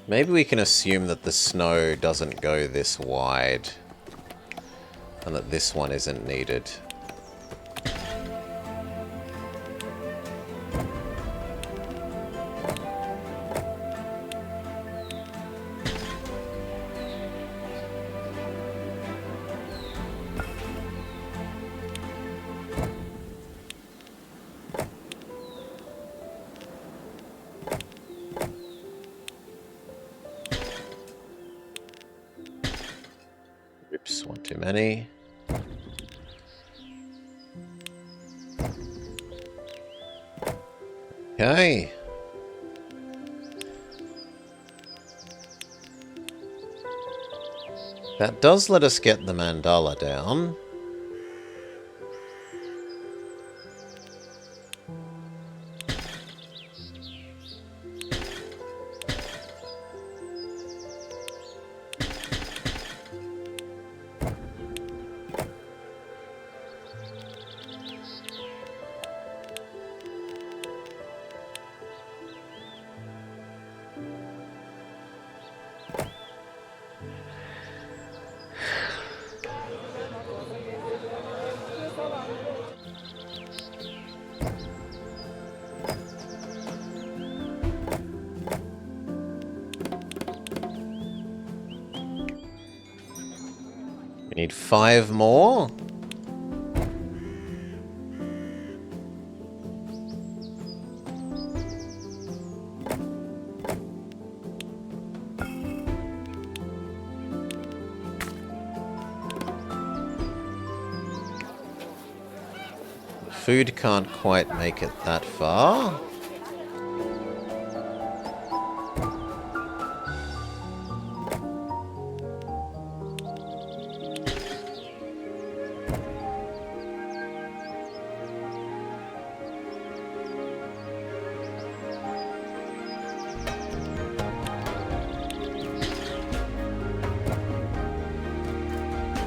Speaker 1: Maybe we can assume that the snow doesn't go this wide, and that this one isn't needed. one too many. Okay. That does let us get the mandala down. We need 5 more. Food can't quite make it that far.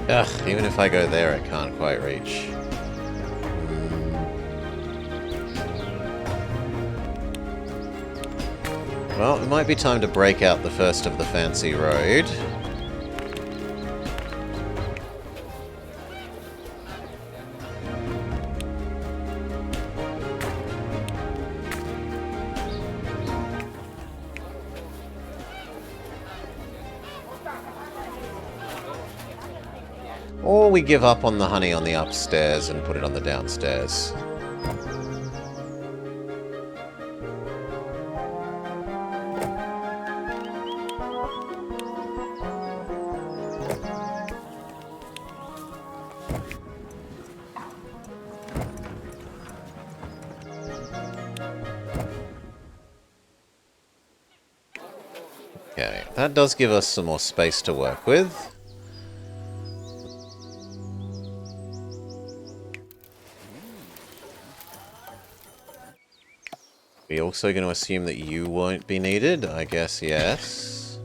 Speaker 1: Ugh, even if I go there, I can't quite reach. Well, it might be time to break out the first of the fancy road. Or we give up on the honey on the upstairs and put it on the downstairs. Okay, that does give us some more space to work with. We're also going to assume that you won't be needed? I guess yes.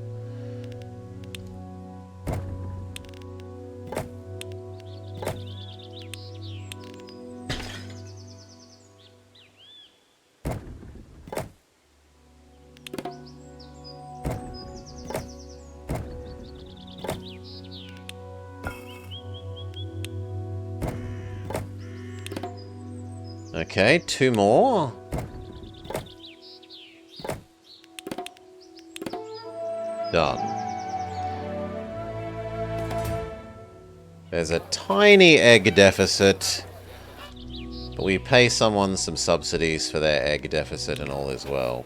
Speaker 1: Okay, 2 more. Done. There's a tiny egg deficit, but we pay someone some subsidies for their egg deficit and all is well.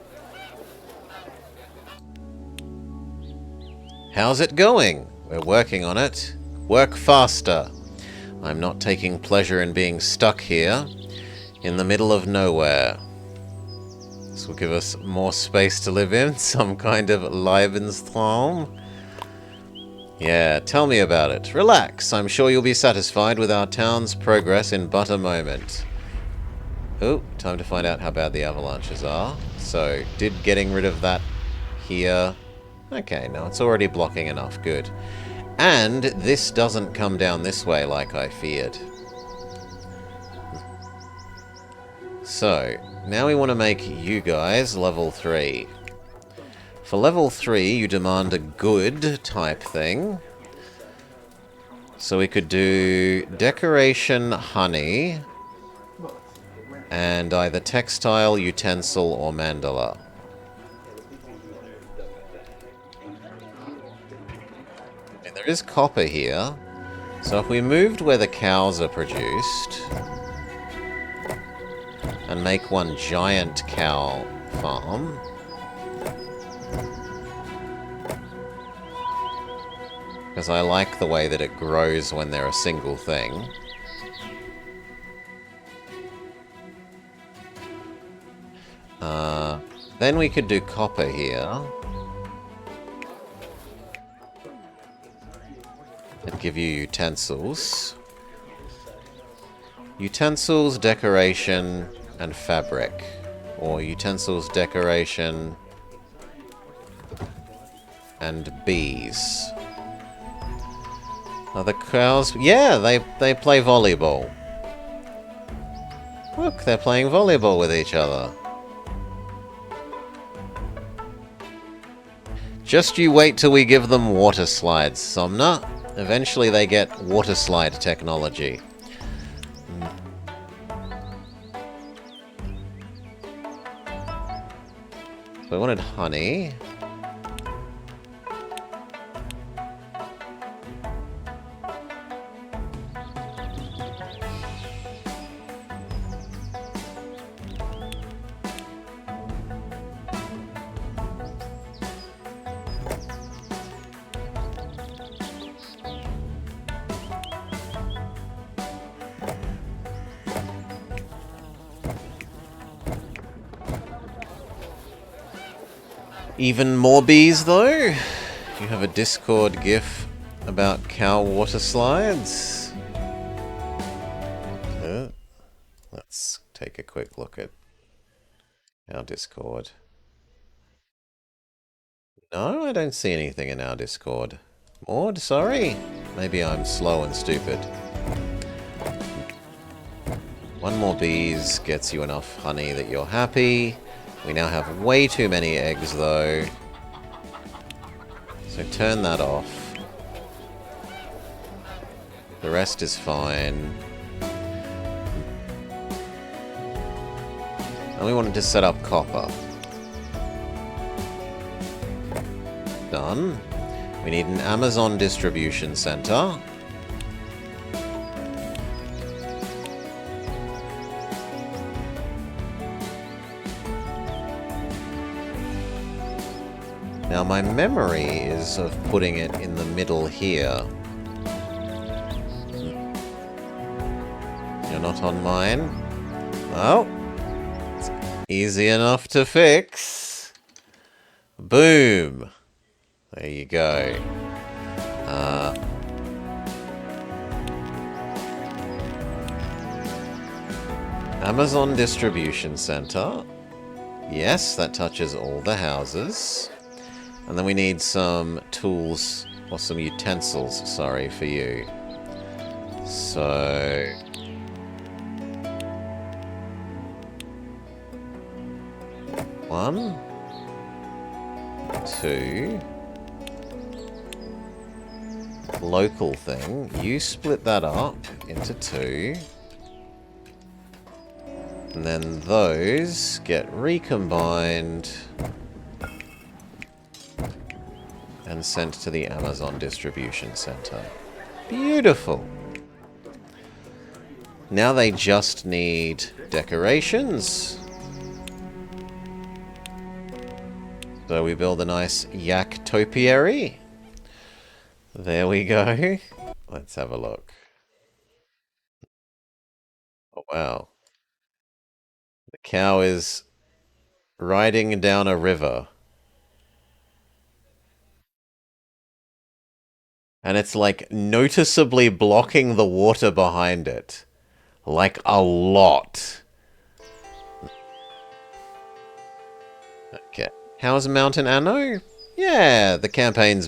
Speaker 1: How's it going? We're working on it. Work faster. I'm not taking pleasure in being stuck here in the middle of nowhere. This will give us more space to live in, some kind of Lebenstraum. Yeah, tell me about it. Relax, I'm sure you'll be satisfied with our town's progress in but a moment. Oh, time to find out how bad the avalanches are. So, did getting rid of that here... Okay, no, it's already blocking enough, good. And this doesn't come down this way like I feared. So, now we want to make you guys level 3. For level 3, you demand a good type thing. So we could do decoration, honey, and either textile, utensil, or mandala. And there is copper here. So if we moved where the cows are produced... and make one giant cow farm. Because I like the way that it grows when they're a single thing. Then we could do copper here. And give you utensils. Utensils, decoration, and fabric. Or utensils, decoration, and bees. Are the cows... Yeah, they play volleyball. Look, they're playing volleyball with each other. Just you wait till we give them water slides, Somna. Eventually they get water slide technology. So I wanted honey. Even more bees, though? You have a Discord gif about cow water slides? Let's take a quick look at our Discord. No, I don't see anything in our Discord. Maud, sorry? Maybe I'm slow and stupid. One more bees gets you enough honey that you're happy. We now have way too many eggs, though. So turn that off. The rest is fine. And we wanted to set up copper. Done. We need an Amazon distribution center. Now my memory is of putting it in the middle here. You're not on mine? Oh. It's easy enough to fix. Boom. There you go. Amazon distribution center. Yes, that touches all the houses. And then we need some tools, or some utensils, sorry, for you. So... one. Two. Local thing. You split that up into two. And then those get recombined and sent to the Amazon distribution center. Beautiful. Now they just need decorations. So we build a nice yak topiary. There we go. Let's have a look. Oh, wow. The cow is riding down a river. And it's like noticeably blocking the water behind it. Like a lot. Okay. How's Mountain Anno? Yeah, the campaign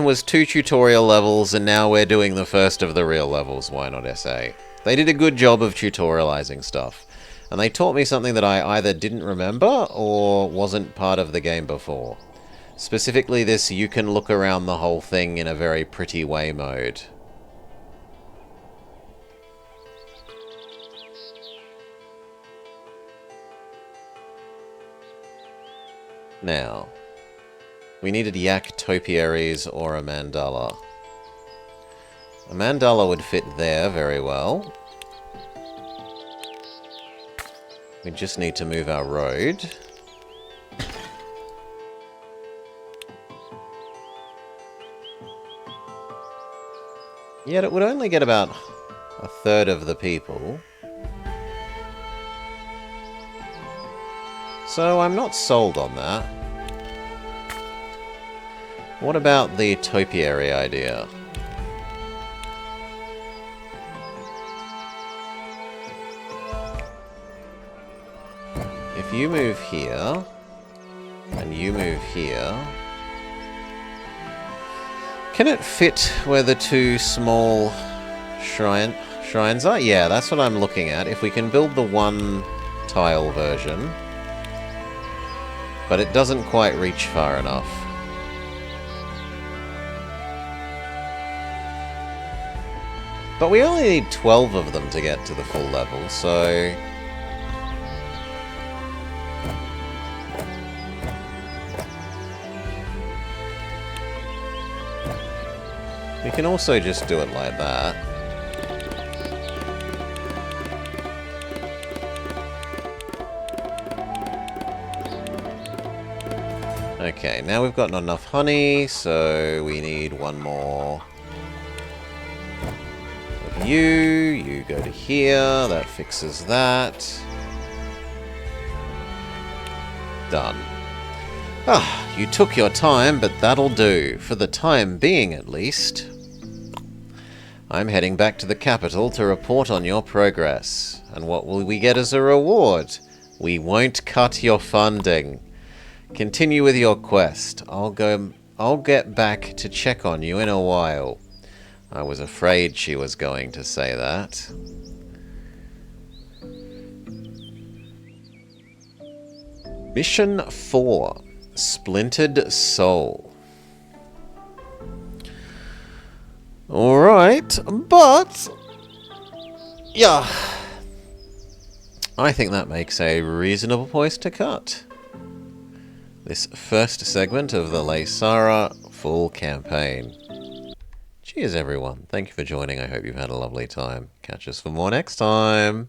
Speaker 1: was 2 tutorial levels and now we're doing the first of the real levels, why not SA? They did a good job of tutorializing stuff. And they taught me something that I either didn't remember or wasn't part of the game before. Specifically this, you can look around the whole thing in a very pretty way mode. Now, we needed yak topiaries or a mandala. A mandala would fit there very well. We just need to move our road. Yet it would only get about a third of the people. So I'm not sold on that. What about the topiary idea? If you move here, and you move here, can it fit where the two small shrines are? Yeah, that's what I'm looking at. If we can build the one tile version, but it doesn't quite reach far enough. But we only need 12 of them to get to the full level, so... we can also just do it like that. Okay, now we've got enough honey, so we need one more of you. You go to here, that fixes that. Done. Ah, you took your time, but that'll do, for the time being at least. I'm heading back to the capital to report on your progress. And what will we get as a reward? We won't cut your funding. Continue with your quest. I'll get back to check on you in a while. I was afraid she was going to say that. Mission 4. Splintered Soul. Alright, but... yeah. I think that makes a reasonable place to cut this first segment of the Laysara full campaign. Cheers, everyone. Thank you for joining. I hope you've had a lovely time. Catch us for more next time.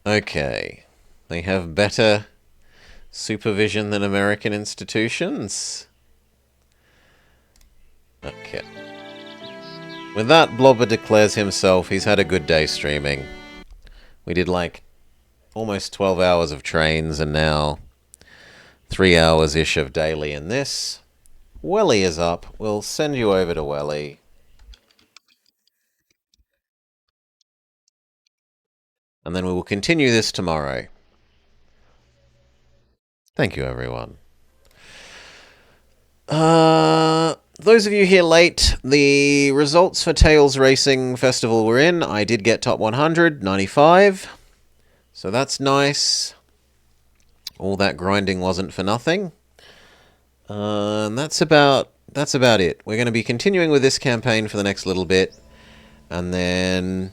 Speaker 1: Okay. They have better supervision than American institutions. Okay. With that, Blobber declares himself he's had a good day streaming. We did like almost 12 hours of trains and now 3 hours-ish of daily in this. Welly is up. We'll send you over to Welly. And then we will continue this tomorrow. Thank you, everyone. Those of you here late, the results for Tails Racing Festival were in. I did get top 100, 95. So that's nice. All that grinding wasn't for nothing. And that's about it. We're going to be continuing with this campaign for the next little bit. And then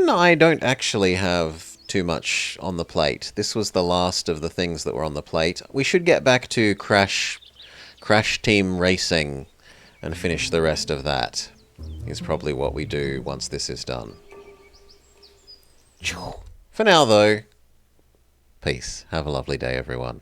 Speaker 1: I don't actually have too much on the plate. This was the last of the things that were on the plate. We should get back to Crash Team Racing and finish the rest of that. Is probably what we do once this is done. For now, though, peace. Have a lovely day, everyone.